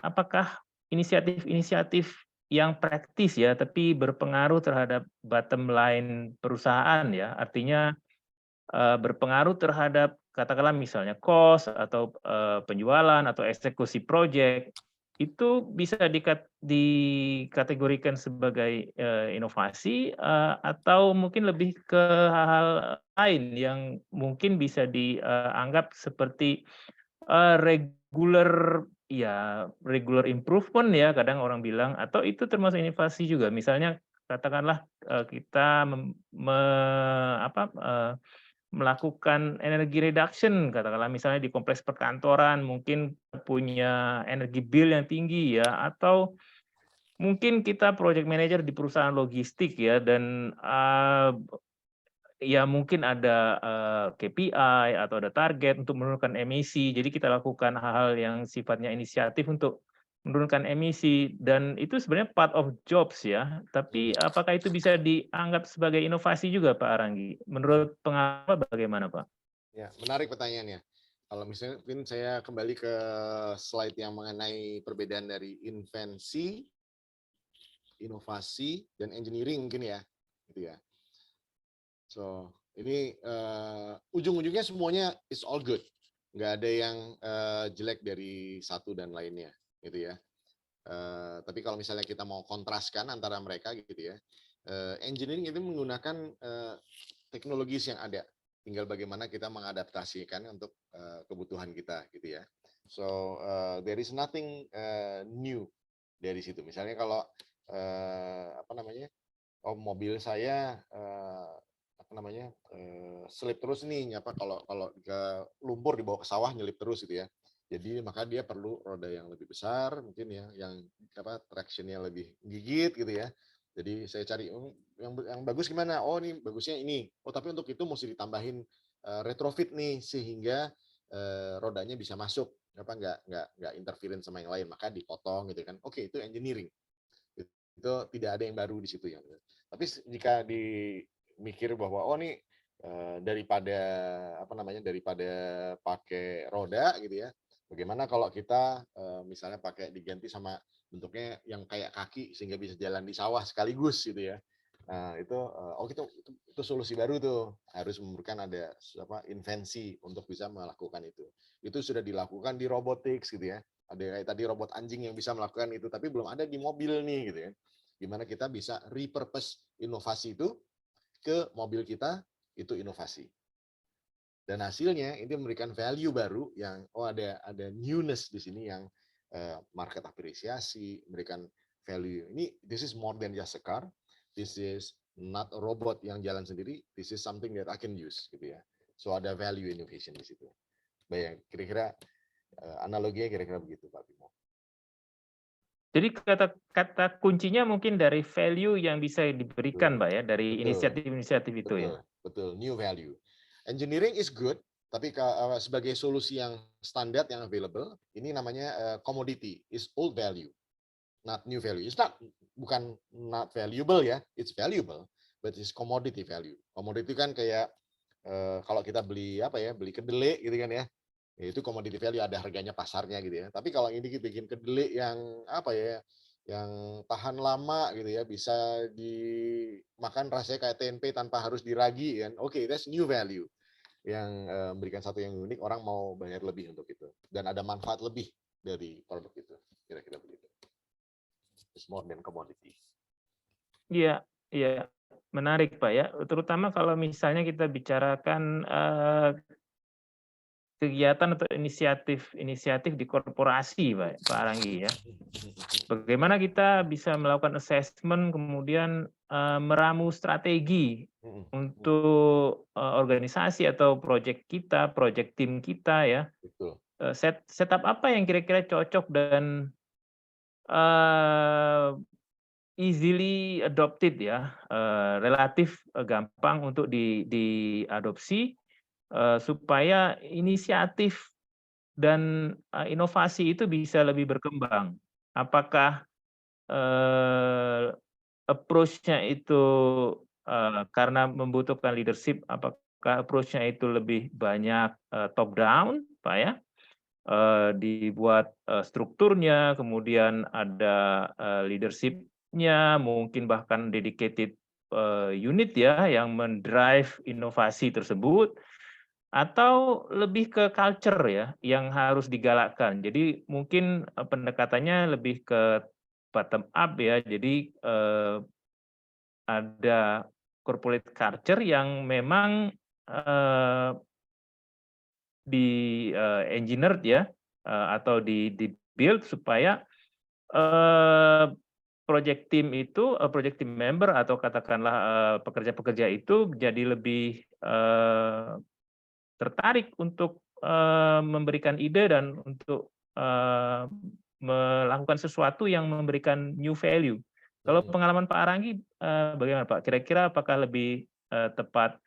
apakah inisiatif-inisiatif yang praktis ya, tapi berpengaruh terhadap bottom line perusahaan ya, artinya berpengaruh terhadap katakanlah misalnya cost atau penjualan atau eksekusi proyek, itu bisa dikategorikan sebagai inovasi atau mungkin lebih ke hal-hal lain yang mungkin bisa dianggap seperti regular improvement ya, kadang orang bilang, atau itu termasuk inovasi juga. Misalnya katakanlah kita melakukan energi reduction, katakanlah misalnya di kompleks perkantoran mungkin punya energi bill yang tinggi ya, atau mungkin kita project manager di perusahaan logistik ya, dan ya mungkin ada KPI atau ada target untuk menurunkan emisi. Jadi kita lakukan hal-hal yang sifatnya inisiatif untuk menurunkan emisi, dan itu sebenarnya part of jobs ya. Tapi apakah itu bisa dianggap sebagai inovasi juga Pak Aranggi? Menurut pengalaman bagaimana Pak?
Ya, menarik pertanyaannya. Kalau misalnya mungkin saya kembali ke slide yang mengenai perbedaan dari invensi, inovasi, dan engineering mungkin ya, gitu ya. So ini ujung-ujungnya semuanya is all good, nggak ada yang jelek dari satu dan lainnya, gitu ya. Tapi kalau misalnya kita mau kontraskan antara mereka, gitu ya, engineering itu menggunakan teknologi yang ada, tinggal bagaimana kita mengadaptasikan untuk kebutuhan kita, gitu ya. So there is nothing new dari situ. Misalnya kalau apa namanya, mobil saya selip terus nih, kalau ke lumpur dibawa ke sawah nyelip terus gitu ya. Jadi maka dia perlu roda yang lebih besar mungkin ya, yang tractionnya lebih gigit gitu ya. Jadi saya cari yang bagus gimana? Oh ini bagusnya ini. Oh tapi untuk itu mesti ditambahin retrofit nih sehingga rodanya bisa masuk, nggak interference sama yang lain, maka dipotong gitu kan. Oke, itu engineering. Itu tidak ada yang baru di situ ya. Tapi jika mikir bahwa oh nih daripada pakai roda gitu ya, bagaimana kalau kita misalnya pakai diganti sama bentuknya yang kayak kaki sehingga bisa jalan di sawah sekaligus gitu ya. Nah itu solusi baru tuh, harus memerlukan ada invensi untuk bisa melakukan itu. Itu sudah dilakukan di robotics gitu ya. Ada kayak tadi robot anjing yang bisa melakukan itu, tapi belum ada di mobil nih gitu ya. Gimana kita bisa repurpose inovasi itu ke mobil kita, itu inovasi. Dan hasilnya ini memberikan value baru yang ada newness di sini yang market apresiasi, memberikan value. Ini this is more than just a car. This is not a robot yang jalan sendiri. This is something that I can use gitu ya. So ada value innovation di situ. Baik, kira-kira analoginya kira-kira begitu Pak Bimo.
Jadi kata kuncinya mungkin dari value yang bisa diberikan, Mbak ya, dari inisiatif-inisiatif itu ya.
Betul, new value. Engineering is good, tapi sebagai solusi yang standar yang available, ini namanya commodity, is old value, not new value. It's bukan not valuable ya, it's valuable, but it's commodity value. Commodity kan kayak kalau kita beli beli kedelai gitu kan ya. Itu commodity value, ada harganya pasarnya gitu ya. Tapi kalau ini bikin kedelai yang yang tahan lama gitu ya, bisa dimakan rasanya kayak tempe tanpa harus diragi kan. Oke, that's new value yang memberikan satu yang unik, orang mau bayar lebih untuk itu dan ada manfaat lebih dari produk itu. Kira-kira begitu. It's more than commodity.
Iya, iya. Menarik Pak ya, terutama kalau misalnya kita bicarakan kegiatan atau inisiatif di korporasi, Pak Aranggi ya. Bagaimana kita bisa melakukan assessment, kemudian meramu strategi untuk organisasi atau proyek kita, proyek tim kita ya.
Betul.
Setup apa yang kira-kira cocok dan easily adopted ya, relatif gampang untuk diadopsi. Supaya inisiatif dan inovasi itu bisa lebih berkembang. Apakah approach-nya itu karena membutuhkan leadership, apakah approach-nya itu lebih banyak top down, Pak ya? Dibuat strukturnya, kemudian ada leadership-nya, mungkin bahkan dedicated unit ya yang mendrive inovasi tersebut, atau lebih ke culture ya yang harus digalakkan. Jadi mungkin pendekatannya lebih ke bottom up ya. Jadi ada corporate culture yang memang di engineered ya atau di build supaya project team itu, project team member atau katakanlah pekerja-pekerja itu jadi lebih tertarik untuk memberikan ide dan untuk melakukan sesuatu yang memberikan new value. Kalau pengalaman Pak Aranggi, bagaimana Pak? Kira-kira apakah lebih tepat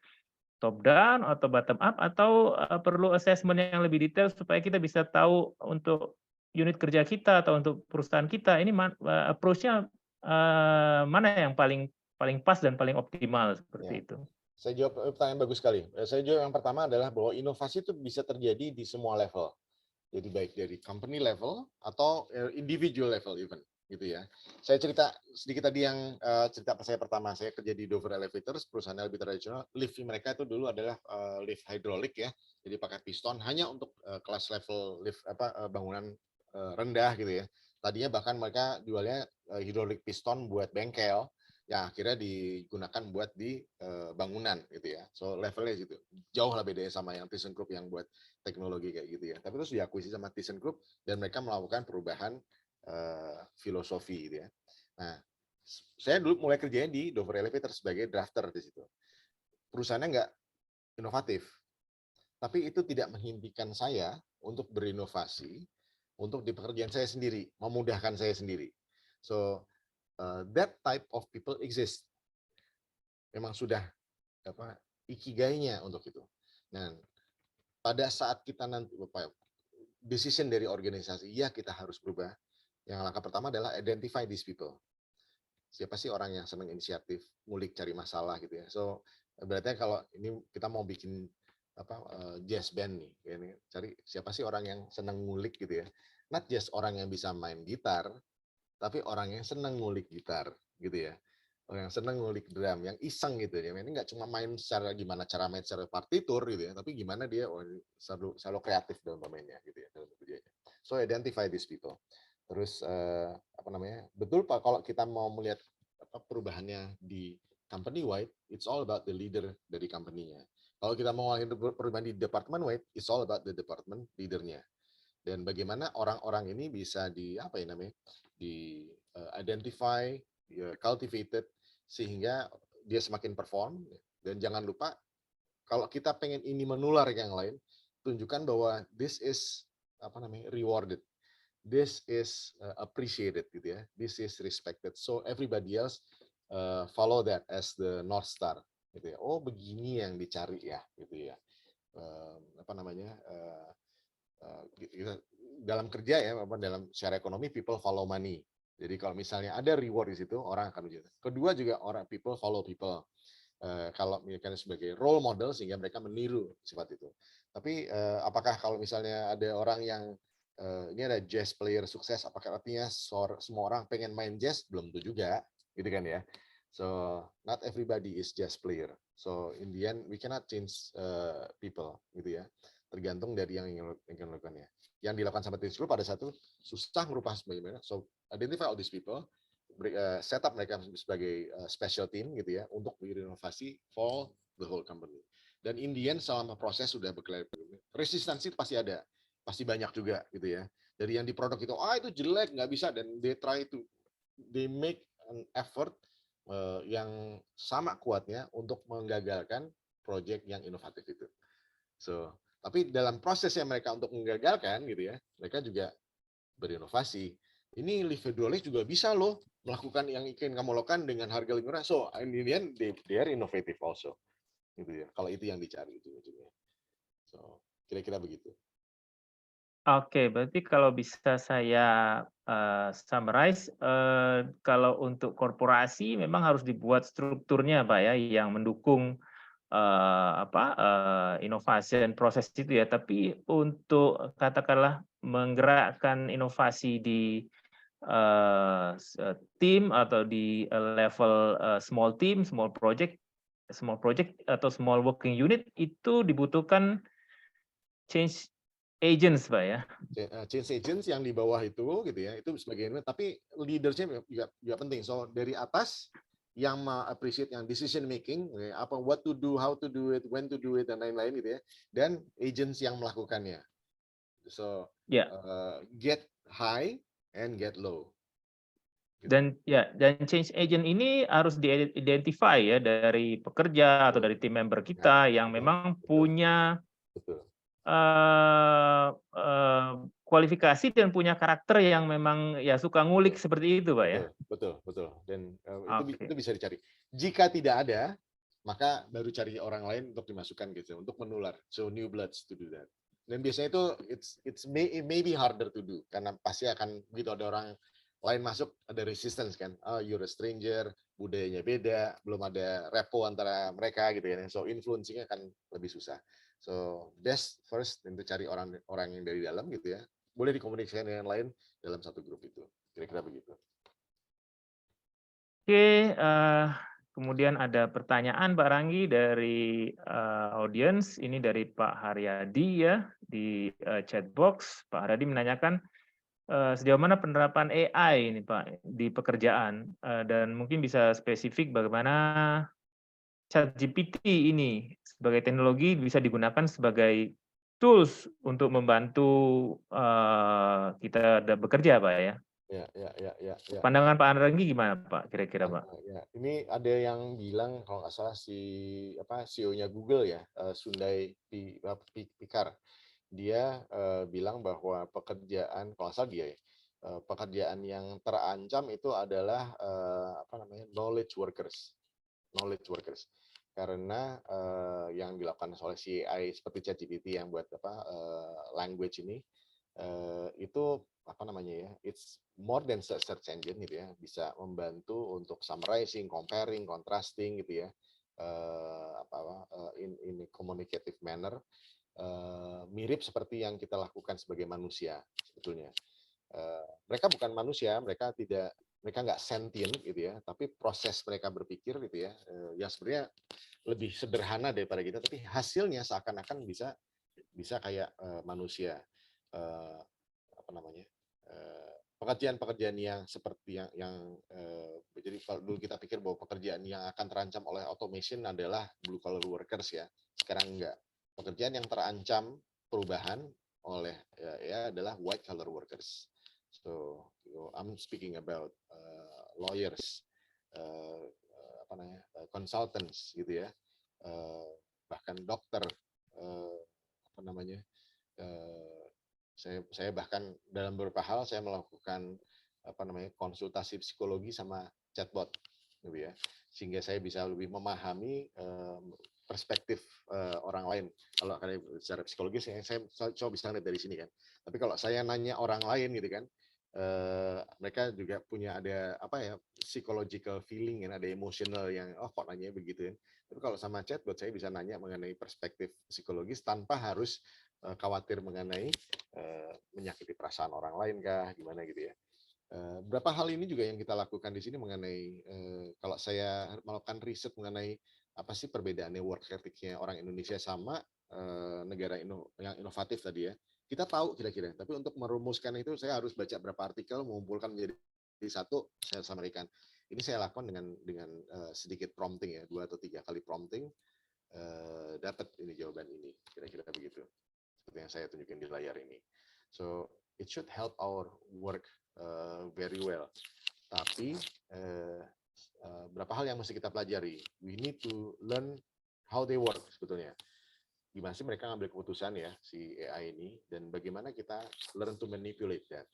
top down atau bottom up, atau perlu assessment yang lebih detail supaya kita bisa tahu untuk unit kerja kita atau untuk perusahaan kita ini approach-nya mana yang paling pas dan paling optimal seperti itu?
Saya jawab pertanyaan bagus sekali. Saya jawab yang pertama adalah bahwa inovasi itu bisa terjadi di semua level. Jadi baik dari company level atau individual level even, gitu ya. Saya cerita sedikit tadi yang cerita saya pertama, saya kerja di Dover Elevators, perusahaan elevator tradisional. Lift mereka itu dulu adalah lift hidrolik ya, jadi pakai piston hanya untuk kelas level lift bangunan rendah gitu ya. Tadinya bahkan mereka jualnya hidrolik piston buat bengkel, ya akhirnya digunakan buat di bangunan gitu ya. So levelnya gitu jauh lah bedanya sama yang ThyssenKrupp yang buat teknologi kayak gitu ya. Tapi terus diakuisisi sama ThyssenKrupp dan mereka melakukan perubahan filosofi gitu ya. Nah, saya dulu mulai kerjanya di Dover Elevator sebagai drafter di situ. Perusahaannya nggak inovatif, tapi itu tidak menghentikan saya untuk berinovasi untuk di pekerjaan saya sendiri, memudahkan saya sendiri. So that type of people exist. Memang sudah ikigainya untuk itu. Nah, pada saat kita nanti decision dari organisasi, ya kita harus berubah. Yang langkah pertama adalah identify these people. Siapa sih orang yang senang inisiatif, ngulik, cari masalah gitu ya. So berarti kalau ini kita mau bikin jazz band nih, ini cari siapa sih orang yang senang ngulik gitu ya. Not just orang yang bisa main gitar, tapi orang yang senang ngulik gitar gitu ya. Orang yang senang ngulik drum, yang iseng gitu ya. Ini nggak cuma main secara gimana cara main secara partitur gitu ya, tapi gimana dia selalu kreatif dalam bermainnya gitu ya, dalam kerjanya. So identify these people. Terus betul Pak, kalau kita mau melihat perubahannya di company wide, it's all about the leader dari company-nya. Kalau kita mau melihat perubahan di department wide, it's all about the department leader-nya. Dan bagaimana orang-orang ini bisa di identify, cultivated sehingga dia semakin perform. Dan jangan lupa kalau kita pengen ini menular ke yang lain, tunjukkan bahwa this is rewarded, this is appreciated gitu ya, this is respected. So everybody else follow that as the North Star gitu ya. Oh begini yang dicari ya gitu ya. Dalam kerja ya, dalam secara ekonomi people follow money. Jadi kalau misalnya ada reward di situ, orang akan menjadi. Kedua juga people follow people. Kalau misalnya sebagai role model sehingga mereka meniru sifat itu. Tapi apakah kalau misalnya ada orang yang ini ada jazz player sukses, apakah artinya semua orang pengen main jazz? Belum tentu juga, gitu kan ya. So not everybody is jazz player. So in the end we cannot change people, gitu ya. Tergantung dari yang ingin lakukannya. Yang dilakukan sama ThyssenKrupp pada satu susah merubah sebagaimana. So identify all these people, set up mereka sebagai special team gitu ya untuk berinovasi for the whole company. Dan in the end selama proses sudah berkelanjutan, resistansi pasti ada, pasti banyak juga gitu ya. Dari yang di produk itu, itu jelek nggak bisa, dan they make an effort yang sama kuatnya untuk menggagalkan project yang inovatif itu. So tapi dalam prosesnya mereka untuk menggagalkan gitu ya, mereka juga berinovasi. Ini lift hidrolik juga bisa loh melakukan yang ingin kamu lakukan dengan harga lebih murah. So in the end they are innovative also, gitu ya. Kalau itu yang dicari ujung-ujungnya. So kira-kira begitu.
Oke, berarti kalau bisa saya summarize, kalau untuk korporasi memang harus dibuat strukturnya Pak ya, yang mendukung inovasi dan proses itu ya. Tapi untuk katakanlah menggerakkan inovasi di tim atau di level small team, small project atau small working unit, itu dibutuhkan change agents Pak ya.
Change agents yang di bawah itu gitu ya, itu sebagainya. Tapi leadership juga penting. So dari atas yang appreciate yang decision making, what to do, how to do it, when to do it, dan lain-lain gitu ya. Dan agents yang melakukannya. So get high and get low.
Dan change agent ini harus di-identify ya dari pekerja atau dari tim member kita yang memang punya
Betul.
kualifikasi dan punya karakter yang memang ya suka ngulik seperti itu, Pak ya.
Betul. Dan
Oke.
itu bisa dicari. Jika tidak ada, maka baru cari orang lain untuk dimasukkan gitu, untuk menular. So new bloods to do that. Dan biasanya itu it may be harder to do karena pasti akan begitu ada orang lain masuk ada resistance kan. Oh, you're a stranger, budayanya beda, belum ada repo antara mereka gitu ya. So influencing-nya akan lebih susah. So best first untuk cari orang yang dari dalam gitu ya. Boleh dikomunikasikan dengan lain dalam satu grup itu. Kira-kira begitu.
Oke, kemudian ada pertanyaan Pak Ranggi dari audiens, ini dari Pak Haryadi ya di chat box. Pak Haryadi menanyakan sejauh mana penerapan AI ini Pak di pekerjaan dan mungkin bisa spesifik bagaimana ChatGPT ini sebagai teknologi bisa digunakan sebagai tools untuk membantu kita bekerja Pak ya.
Ya.
Pandangan Pak Ranggi gimana Pak kira-kira Pak?
Ya, ini ada yang bilang kalau nggak salah CEO-nya Google ya, Sundar Pichai, dia bilang bahwa pekerjaan, kalau nggak salah dia ya, pekerjaan yang terancam itu adalah knowledge workers, karena yang dilakukan oleh si AI seperti ChatGPT yang buat language ini itu it's more than search engine gitu ya, bisa membantu untuk summarizing, comparing, contrasting gitu ya, in a communicative manner, mirip seperti yang kita lakukan sebagai manusia sebetulnya. Mereka bukan manusia, mereka nggak sentient gitu ya, tapi proses mereka berpikir gitu ya, yang sebenarnya lebih sederhana daripada kita, tapi hasilnya seakan-akan bisa kayak manusia. Pekerjaan-pekerjaan yang seperti yang jadi kalau dulu kita pikir bahwa pekerjaan yang akan terancam oleh automation adalah blue collar workers ya, sekarang enggak. Pekerjaan yang terancam perubahan oleh ya adalah white collar workers. So I'm speaking about lawyers, consultants gitu ya, bahkan dokter, saya bahkan dalam beberapa hal saya melakukan konsultasi psikologi sama chatbot gitu ya, sehingga saya bisa lebih memahami perspektif orang lain. Kalau secara psikologi saya coba bisa lihat dari sini kan, tapi kalau saya nanya orang lain gitu kan, mereka juga punya ada psychological feeling kan, ada emotional yang kok nanya begitu ya. Tapi kalau sama chatbot saya bisa nanya mengenai perspektif psikologis tanpa harus khawatir mengenai menyakiti perasaan orang lain kah, gimana gitu ya. Berapa hal ini juga yang kita lakukan di sini mengenai kalau saya melakukan riset mengenai apa sih perbedaannya work ethic-nya orang Indonesia sama negara yang inovatif tadi ya. Kita tahu kira-kira, tapi untuk merumuskan itu saya harus baca berapa artikel, mengumpulkan menjadi satu, saya sampaikan. Ini saya lakukan dengan sedikit prompting ya, 2 atau 3 kali prompting, dapat ini jawaban ini, kira-kira begitu. Seperti yang saya tunjukin di layar ini. So it should help our work very well. Tapi berapa hal yang mesti kita pelajari. We need to learn how they work sebetulnya. Gimana sih mereka ngambil keputusan ya si AI ini, dan bagaimana kita learn to manipulate that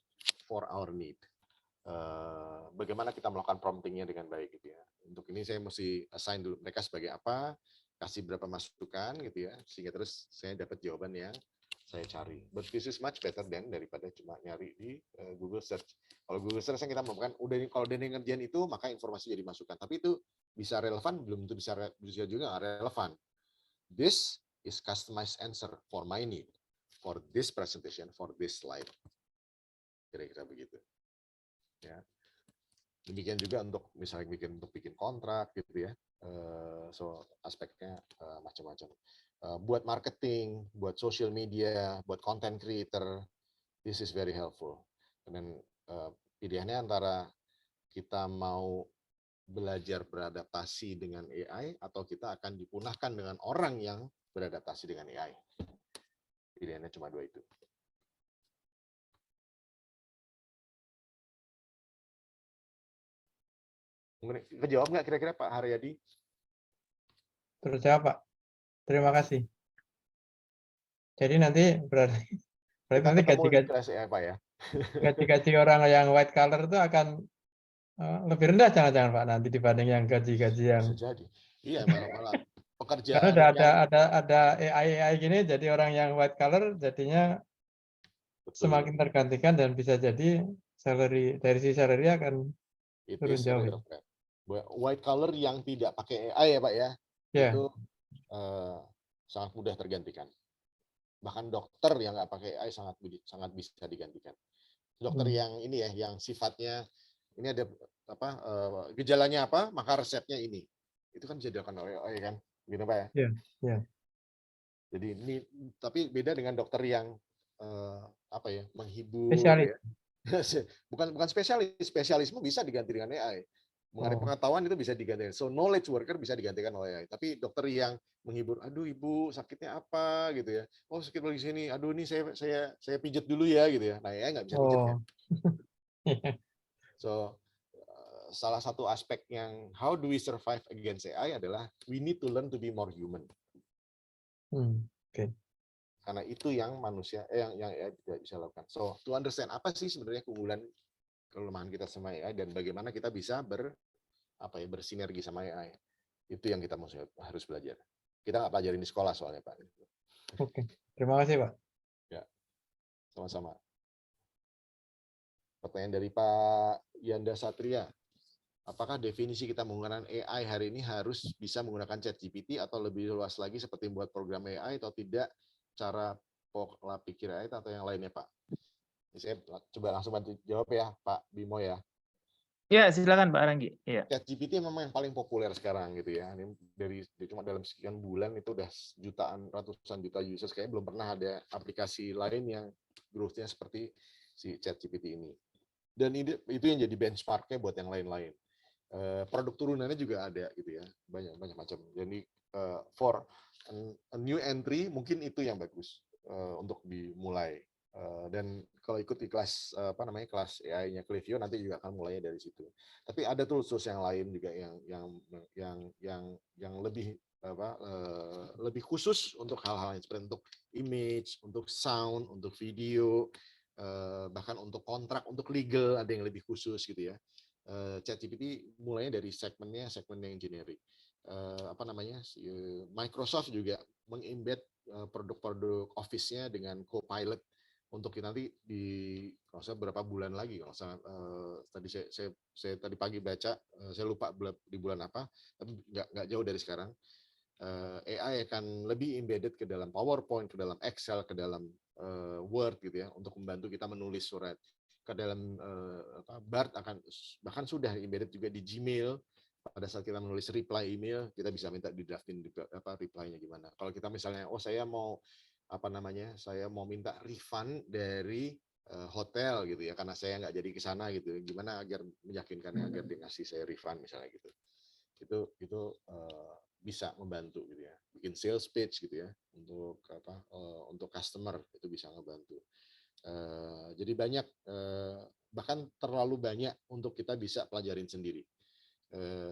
for our need. Bagaimana kita melakukan promptingnya dengan baik gitu ya. Untuk ini saya mesti assign dulu mereka sebagai apa, kasih berapa masukan gitu ya, sehingga terus saya dapat jawaban yang saya cari. But this is much better than daripada cuma nyari di Google Search. Kalau Google Search yang kita melakukan, kalau udah ngerjain itu, maka informasi jadi masukan. Tapi itu bisa relevan, belum tentu bisa juga nggak relevan. This is customized answer for my need, for this presentation, for this slide. Kira-kira begitu. Ya. Demikian juga untuk misalnya bikin kontrak gitu ya. So aspeknya macam-macam. Buat marketing, buat social media, buat content creator, this is very helpful. Dan pilihannya antara kita mau belajar beradaptasi dengan AI atau kita akan dipunahkan dengan orang yang beradaptasi dengan AI. Pilihannya cuma 2 itu. Kejawab nggak kira-kira Pak Haryadi?
Terjawab, Pak. Terima kasih. Jadi nanti berarti
Kita
nanti
ketemu di
gaji-gaji
kelas ya Pak ya.
gaji-gaji orang yang white collar itu akan lebih rendah jangan-jangan Pak nanti dibanding yang gaji-gaji yang
Bisa jadi. Iya, malah
karena
pekerjaan
udah
yang
ada AI gini, jadi orang yang white collar jadinya
betul,
semakin tergantikan dan bisa jadi dari sisi salary akan
itu
turun jauh ya.
white collar yang tidak pakai AI ya Pak ya,
Ya,
itu sangat mudah tergantikan. Bahkan dokter yang nggak pakai AI sangat bisa digantikan. Dokter yang ini ya, yang sifatnya ini ada apa gejalanya apa, maka resepnya ini. Itu kan bisa dilakukan oleh AI kan, gitu Pak ya.
Iya, iya.
Jadi ini tapi beda dengan dokter yang apa ya, menghibur
Spesialis.
ya. bukan spesialisme bisa diganti dengan AI. Mengenai pengetahuan itu bisa digantikan. So knowledge worker bisa digantikan oleh AI. Tapi dokter yang menghibur, aduh ibu sakitnya apa gitu ya. Oh sakit lagi sini. Aduh ini saya pijat dulu ya gitu ya. Nah AI nggak bisa pijat ya. So salah satu aspek yang how do we survive against AI adalah we need to learn to be more human.
Oke.
Karena itu yang manusia yang AI tidak bisa lakukan. So to understand apa sih sebenarnya keunggulan kelemahan kita sama AI dan bagaimana kita bisa bersinergi sama AI. Itu yang kita harus belajar. Kita nggak pelajarin di sekolah soalnya Pak.
Oke. Terima kasih Pak.
Ya, sama-sama. Pertanyaan dari Pak Yanda Satria. Apakah definisi kita menggunakan AI hari ini harus bisa menggunakan ChatGPT atau lebih luas lagi seperti membuat program AI atau tidak, cara pola pikir AI atau yang lainnya Pak? Saya coba langsung bantu jawab ya Pak Bimo ya.
Ya, silakan Pak Aranggi. Ya.
ChatGPT memang yang paling populer sekarang gitu ya. Ini cuma dalam sekian bulan itu udah ratusan juta users, kayaknya belum pernah ada aplikasi lain yang growth-nya seperti si ChatGPT ini. Dan itu yang jadi benchmark-nya buat yang lain-lain. Produk turunannya juga ada gitu ya, banyak macam. Jadi for a new entry mungkin itu yang bagus untuk dimulai. Dan kalau ikut di kelas kelas AI-nya Clivio nanti juga akan mulainya dari situ. Tapi ada tools yang lain juga yang lebih khusus untuk hal-hal yang seperti untuk image, untuk sound, untuk video, bahkan untuk kontrak, untuk legal ada yang lebih khusus gitu ya. ChatGPT mulainya dari segmen yang generik. Microsoft juga mengembed produk-produk Office-nya dengan Copilot untuk nanti kalau saya berapa bulan lagi, kalau tadi saya tadi pagi baca, saya lupa di bulan apa, tapi nggak jauh dari sekarang. AI akan lebih embedded ke dalam PowerPoint, ke dalam Excel, ke dalam Word gitu ya, untuk membantu kita menulis surat. Ke dalam BART bahkan sudah embedded juga di Gmail. Pada saat kita menulis reply email, kita bisa minta didraftin reply-nya gimana. Kalau kita misalnya, saya mau minta refund dari hotel gitu ya, karena saya nggak jadi ke sana gitu. Gimana agar meyakinkan agar dia ngasih saya refund misalnya gitu. Itu bisa membantu gitu ya. Bikin sales page gitu ya untuk customer itu bisa ngebantu. Jadi banyak bahkan terlalu banyak untuk kita bisa pelajarin sendiri.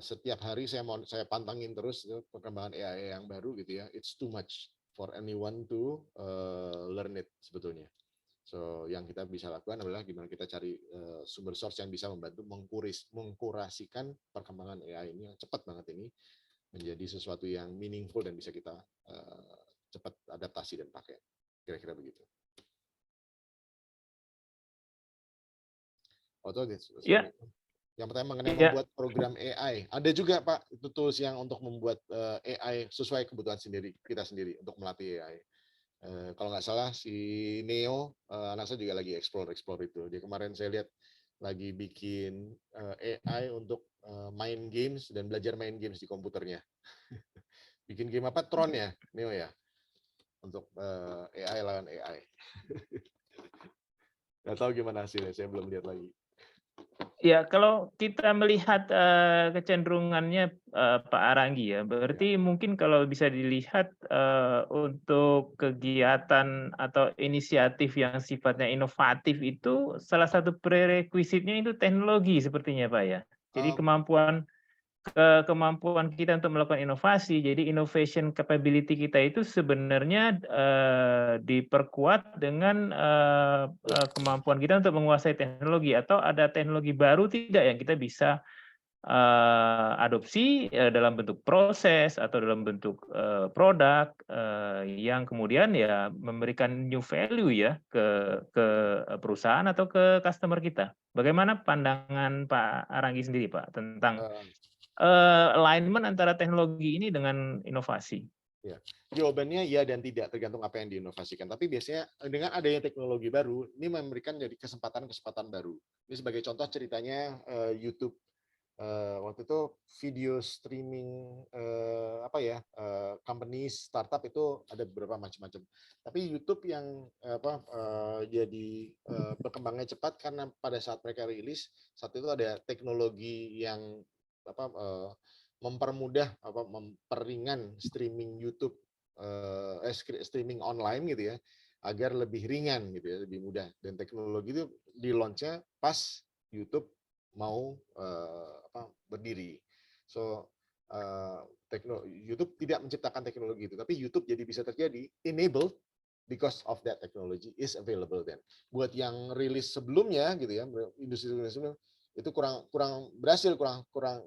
Setiap hari saya pantangin terus perkembangan AI yang baru gitu ya. It's too much for anyone to learn it sebetulnya. So yang kita bisa lakukan adalah gimana kita cari sumber source yang bisa membantu mengkurasikan perkembangan AI ini yang cepat banget ini menjadi sesuatu yang meaningful dan bisa kita cepat adaptasi dan pakai. Kira-kira begitu.
Ya.
Yang pertama mengenai membuat program AI. Ada juga Pak, itu tools yang untuk membuat AI sesuai kebutuhan kita sendiri untuk melatih AI. Kalau nggak salah si Neo, anak saya juga lagi explore itu. Dia kemarin saya lihat lagi bikin AI untuk main games dan belajar main games di komputernya. Bikin game apa? Tron ya, Neo ya? Untuk AI lawan AI. Nggak tahu gimana hasilnya, saya belum lihat lagi.
Ya, kalau kita melihat kecenderungannya Pak Aranggi ya, berarti mungkin kalau bisa dilihat untuk kegiatan atau inisiatif yang sifatnya inovatif itu salah satu prerequisite-nya itu teknologi sepertinya Pak ya. Jadi kemampuan kemampuan kita untuk melakukan inovasi. Jadi innovation capability kita itu sebenarnya diperkuat dengan kemampuan kita untuk menguasai teknologi, atau ada teknologi baru tidak yang kita bisa adopsi dalam bentuk proses atau dalam bentuk produk yang kemudian ya memberikan new value ya ke perusahaan atau ke customer kita. Bagaimana pandangan Pak Aranggi sendiri, Pak, tentang alignment antara teknologi ini dengan inovasi?
Ya, jawabannya ya dan tidak, tergantung apa yang diinovasikan. Tapi biasanya dengan adanya teknologi baru, ini memberikan jadi kesempatan-kesempatan baru. Ini sebagai contoh ceritanya YouTube. Waktu itu video streaming company startup itu ada beberapa macam-macam. Tapi YouTube yang jadi berkembangnya cepat karena pada saat mereka rilis, saat itu ada teknologi yang mempermudah memperingan streaming YouTube streaming online gitu ya, agar lebih ringan gitu ya, lebih mudah. Dan teknologi itu di launch-nya pas YouTube mau berdiri. So YouTube tidak menciptakan teknologi itu, tapi YouTube jadi bisa terjadi enabled because of that technology is available then. Buat yang rilis sebelumnya gitu ya, industri sebelumnya itu kurang berhasil, kurang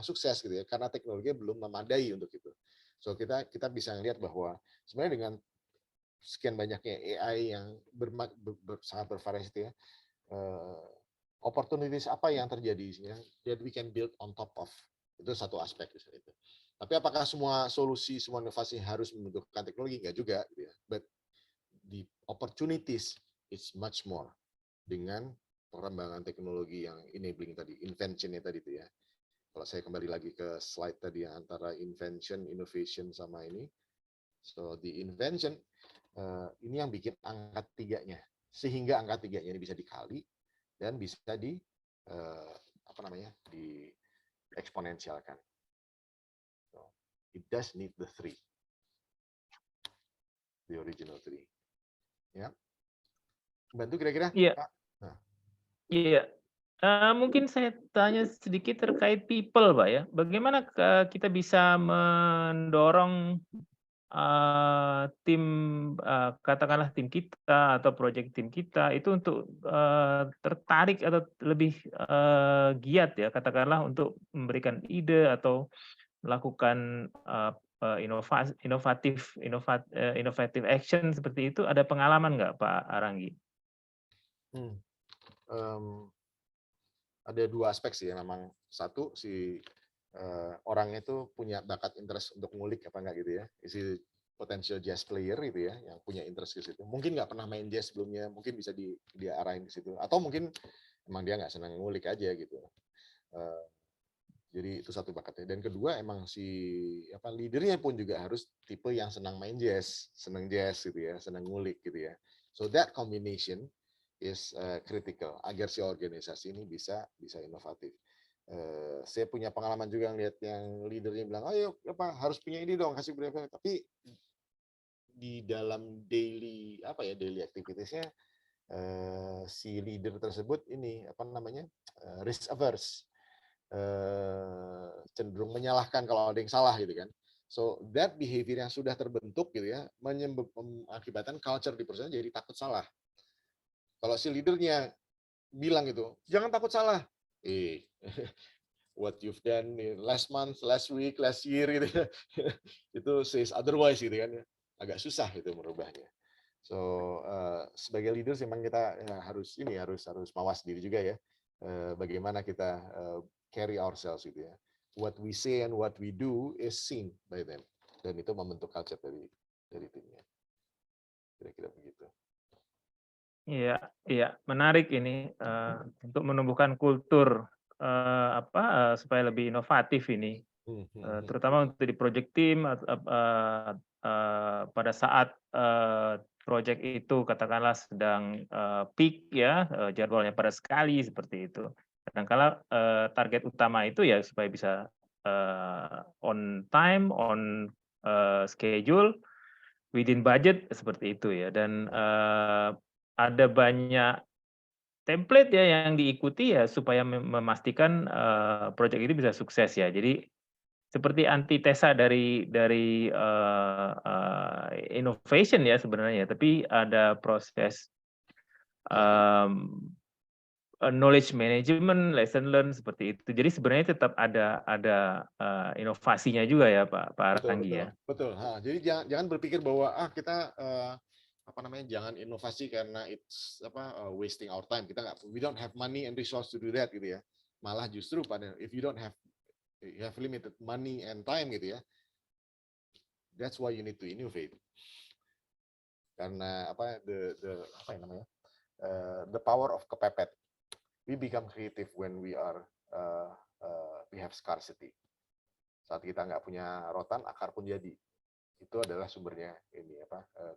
sukses gitu ya, karena teknologi belum memadai untuk itu. So kita bisa lihat bahwa sebenarnya dengan sekian banyaknya AI yang sangat bervariasi ya, opportunities apa yang terjadi that we can build on top of, itu satu aspek itu. Tapi apakah semua solusi, semua inovasi harus membutuhkan teknologi? Enggak juga gitu ya. But the opportunities is much more dengan perkembangan teknologi yang enabling tadi, invention-nya tadi itu ya. Kalau saya kembali lagi ke slide tadi yang antara invention, innovation sama ini. So the invention ini yang bikin angka 3-nya. Sehingga angka 3-nya ini bisa dikali dan bisa di eksponensialkan. So, it does need the 3. The original 3. Ya. Bantu kira-kira?
Iya. Iya, mungkin saya tanya sedikit terkait people, Pak ya. Bagaimana kita bisa mendorong tim, katakanlah tim kita atau proyek tim kita itu untuk tertarik atau lebih giat ya, katakanlah untuk memberikan ide atau melakukan inovatif action seperti itu. Ada pengalaman nggak Pak Aranggi?
Ada 2 aspek sih ya memang. Satu si orangnya itu punya bakat interest untuk ngulik apa enggak gitu ya. Isi potential jazz player gitu ya, yang punya interest ke situ. Mungkin nggak pernah main jazz sebelumnya, mungkin bisa dia arahin ke situ. Atau mungkin emang dia nggak senang ngulik aja gitu. Jadi itu satu bakatnya. Dan kedua emang si leadernya pun juga harus tipe yang senang main jazz, senang jazz gitu ya, senang ngulik gitu ya. So that combination is critical agar si organisasi ini bisa inovatif. Saya punya pengalaman juga ngeliat yang leadernya bilang, ayo harus punya ini dong, kasih berapa. Tapi di dalam daily activitiesnya si leader tersebut ini risk averse, cenderung menyalahkan kalau ada yang salah gitu kan. So that behavior yang sudah terbentuk gitu ya, mengakibatkan culture di perusahaan jadi takut salah. Kalau si leadernya bilang gitu, jangan takut salah. What you've done last month, last week, last year gitu. Itu says otherwise gitu kan. Agak susah itu merubahnya. So sebagai leader memang kita harus mawas diri juga ya. Bagaimana kita carry ourselves gitu ya. What we say and what we do is seen by them. Dan itu membentuk culture dari timnya. Kira-kira begitu.
Iya, menarik ini untuk menumbuhkan kultur supaya lebih inovatif ini, terutama untuk di project team pada saat project itu katakanlah sedang peak ya, jadwalnya padat sekali seperti itu. Kadang-kala target utama itu ya supaya bisa on time, on schedule, within budget seperti itu ya. Dan ada banyak template ya yang diikuti ya supaya memastikan proyek ini bisa sukses ya. Jadi seperti antitesa dari innovation ya sebenarnya, tapi ada proses knowledge management, lesson learn seperti itu. Jadi sebenarnya tetap ada inovasinya juga ya Pak Aranggi ya.
Betul. Jadi jangan berpikir bahwa kita jangan inovasi karena it's wasting our time. We don't have money and resource to do that gitu ya. Malah justru if you have limited money and time gitu ya. That's why you need to innovate. Karena the power of kepepet. We become creative when we have scarcity. Saat kita nggak punya rotan, akar pun jadi. Itu adalah sumbernya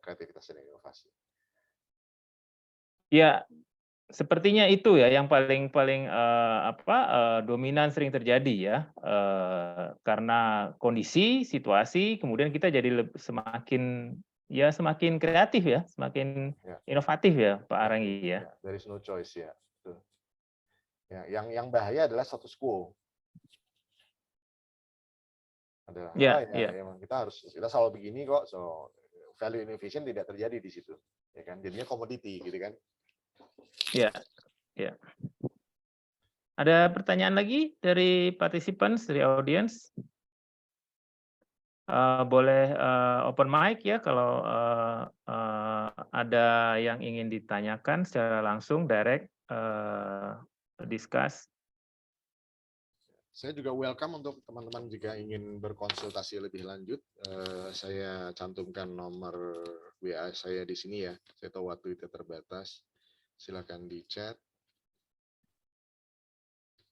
kreativitas dan inovasi.
Ya, sepertinya itu ya yang paling dominan sering terjadi ya, karena kondisi, situasi, kemudian kita jadi semakin kreatif ya, semakin inovatif ya Pak Aranggi ya.
There is no choice ya. Ya, yang bahaya adalah status quo. Emang kita selalu begini kok, so value innovation tidak terjadi di situ, ya kan? Jadinya komoditi, gitu kan?
Ya. Ada pertanyaan lagi dari participants, dari audience? Boleh open mic ya kalau ada yang ingin ditanyakan secara langsung, direct, discuss.
Saya juga welcome untuk teman-teman jika ingin berkonsultasi lebih lanjut. Saya cantumkan nomor WA saya di sini ya. Saya tahu waktu itu terbatas. Silakan di chat.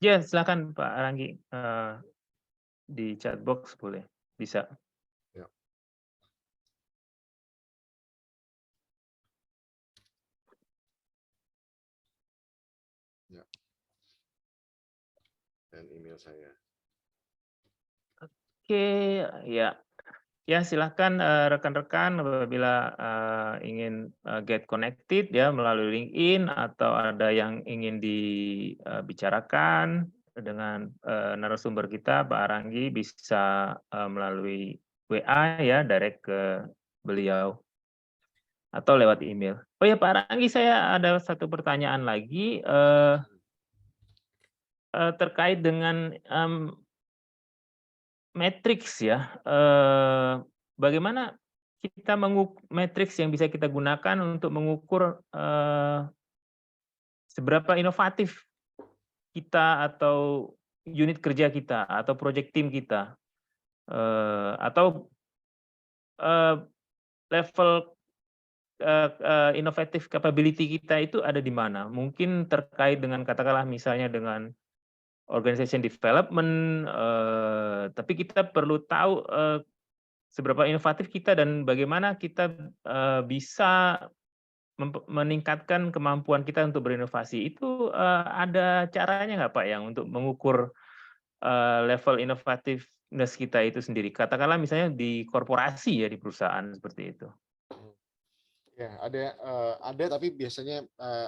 Ya, silakan Pak Aranggi. Di chat box boleh, bisa.
Ya. Dan email saya.
Oke, ya. Ya, silakan rekan-rekan apabila ingin get connected ya melalui LinkedIn atau ada yang ingin dibicarakan dengan narasumber kita Pak Aranggi bisa melalui WA ya, direct ke beliau atau lewat email. Oh ya Pak Aranggi, saya ada satu pertanyaan lagi terkait dengan matriks ya. Bagaimana kita matriks yang bisa kita gunakan untuk mengukur seberapa inovatif kita atau unit kerja kita atau project team kita atau level innovative capability kita itu ada di mana? Mungkin terkait dengan katakanlah misalnya dengan organization development, tapi kita perlu tahu seberapa inovatif kita dan bagaimana kita bisa meningkatkan kemampuan kita untuk berinovasi. Itu ada caranya nggak Pak yang untuk mengukur level innovativeness kita itu sendiri? Katakanlah misalnya di korporasi ya, di perusahaan seperti itu.
Ya, ada tapi biasanya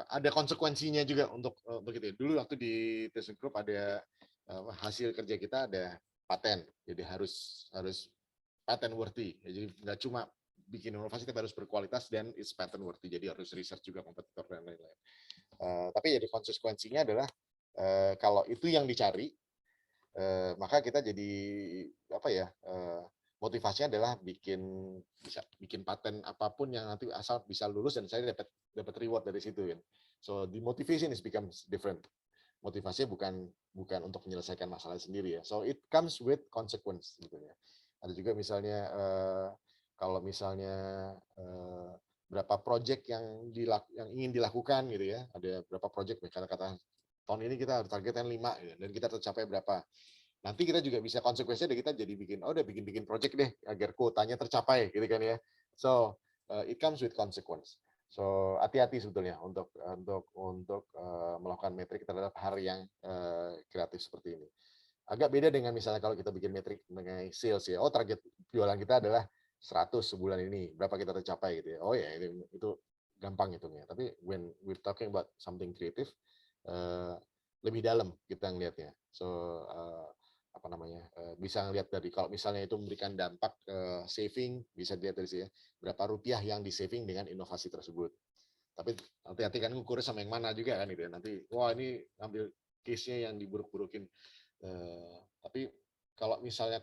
ada konsekuensinya juga untuk begitu. Dulu waktu di ThyssenKrupp ada hasil kerja kita ada paten, jadi harus patent worthy. Jadi nggak cuma bikin inovasi tapi harus berkualitas dan it's patent worthy. Jadi harus research juga kompetitor dan lain-lain. Tapi jadi konsekuensinya adalah kalau itu yang dicari, maka kita jadi motivasinya adalah bikin paten apapun yang nanti asal bisa lulus dan saya dapat reward dari situ kan. So the motivation is becomes different. Motivasinya bukan untuk menyelesaikan masalah sendiri ya. So it comes with consequence gitu ya. Ada juga misalnya kalau misalnya berapa project yang ingin dilakukan gitu ya. Ada berapa project kata tahun ini kita targetkan 5 gitu, dan kita tercapai berapa. Nanti kita juga bisa konsekuensinya kita jadi bikin project deh agar kuotanya tercapai gitu kan ya. So it comes with consequence. So hati-hati sebetulnya untuk melakukan metrik terhadap hal yang kreatif seperti ini. Agak beda dengan misalnya kalau kita bikin metrik mengenai sales ya. Oh, target jualan kita adalah 100 sebulan ini, berapa kita tercapai gitu ya. Oh ya, itu gampang hitungnya. Tapi when we're talking about something creative, lebih dalam kita ngelihatnya. So apa namanya, bisa ngelihat dari kalau misalnya itu memberikan dampak saving, bisa dilihat dari sini berapa rupiah yang di saving dengan inovasi tersebut. Tapi hati-hati kan ngukurnya sama yang mana juga kan gitu ya. Nanti wah ini ambil case-nya yang diburuk-burukin. Tapi kalau misalnya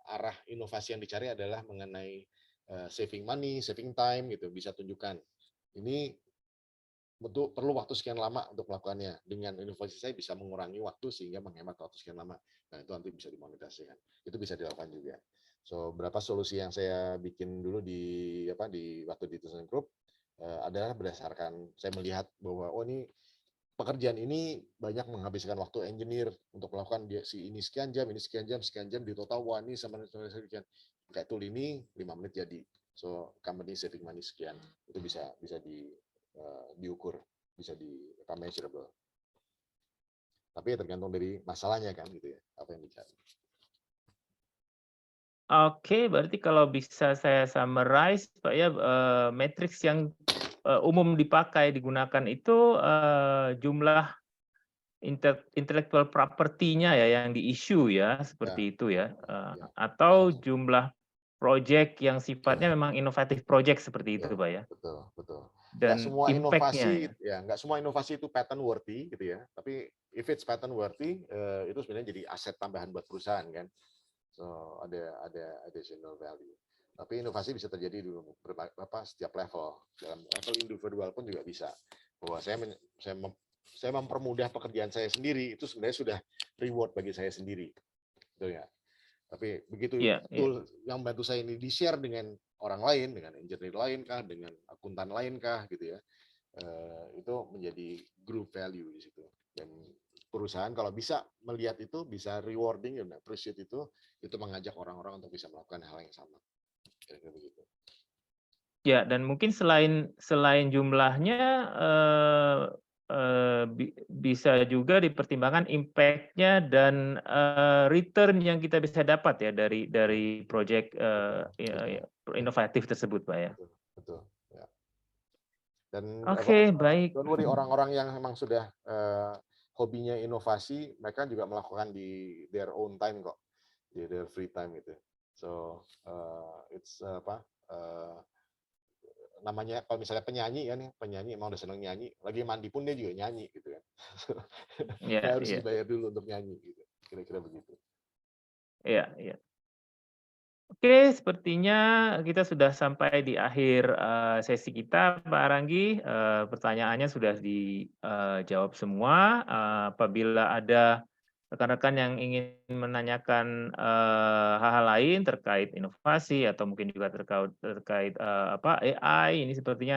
arah inovasi yang dicari adalah mengenai saving money, saving time gitu, bisa tunjukkan ini perlu waktu sekian lama untuk melakukannya. Dengan inovasi saya bisa mengurangi waktu sehingga menghemat waktu sekian lama. Nah itu nanti bisa dimonetisasikan. Itu bisa dilakukan juga. So berapa solusi yang saya bikin dulu di waktu di Tusen Group adalah berdasarkan saya melihat bahwa ini pekerjaan ini banyak menghabiskan waktu engineer untuk melakukan ini sekian jam, di total wah ini sama sekian. Kayak tool ini 5 menit jadi. So company saving money sekian. Itu bisa diukur, bisa measurable. Tapi tergantung dari masalahnya kan gitu ya, apa yang dicari.
Oke, berarti kalau bisa saya summarize, Pak ya, matriks yang umum digunakan itu jumlah intellectual property-nya ya yang di-issue ya, seperti itu ya. Atau jumlah project yang sifatnya memang inovatif project seperti itu, Pak ya.
Betul.
Dan
nggak semua
impact-nya
nggak semua inovasi itu patent worthy gitu ya. Tapi if it's patent worthy, itu sebenarnya jadi aset tambahan buat perusahaan kan. So ada additional value. Tapi inovasi bisa terjadi di setiap level. Dalam level individual pun juga bisa. Bahwa saya mempermudah pekerjaan saya sendiri itu sebenarnya sudah reward bagi saya sendiri. Betul ya. Tapi begitu tool yang bantu saya ini di-share dengan orang lain, dengan engineer lain kah, dengan akuntan lain kah gitu ya. Itu menjadi group value di situ. Dan perusahaan kalau bisa melihat itu, bisa rewarding dan appreciate itu mengajak orang-orang untuk bisa melakukan hal yang sama. Kira-kira begitu.
Ya, dan mungkin selain jumlahnya bisa juga dipertimbangkan impact-nya dan return yang kita bisa dapat ya dari proyek inovatif tersebut, Pak ya.
Betul. Ya. Dan
baik.
don't worry, orang-orang yang memang sudah hobinya inovasi, mereka juga melakukan di their own time kok, di their free time gitu. So it's namanya kalau misalnya penyanyi emang udah seneng nyanyi, lagi mandi pun dia juga nyanyi gitu kan. Harus dibayar dulu untuk nyanyi gitu. Kira-kira begitu.
Iya. Oke, sepertinya kita sudah sampai di akhir sesi kita, Pak Aranggi. Pertanyaannya sudah dijawab semua. Apabila ada rekan-rekan yang ingin menanyakan hal-hal lain terkait inovasi atau mungkin juga terkait AI, ini sepertinya ada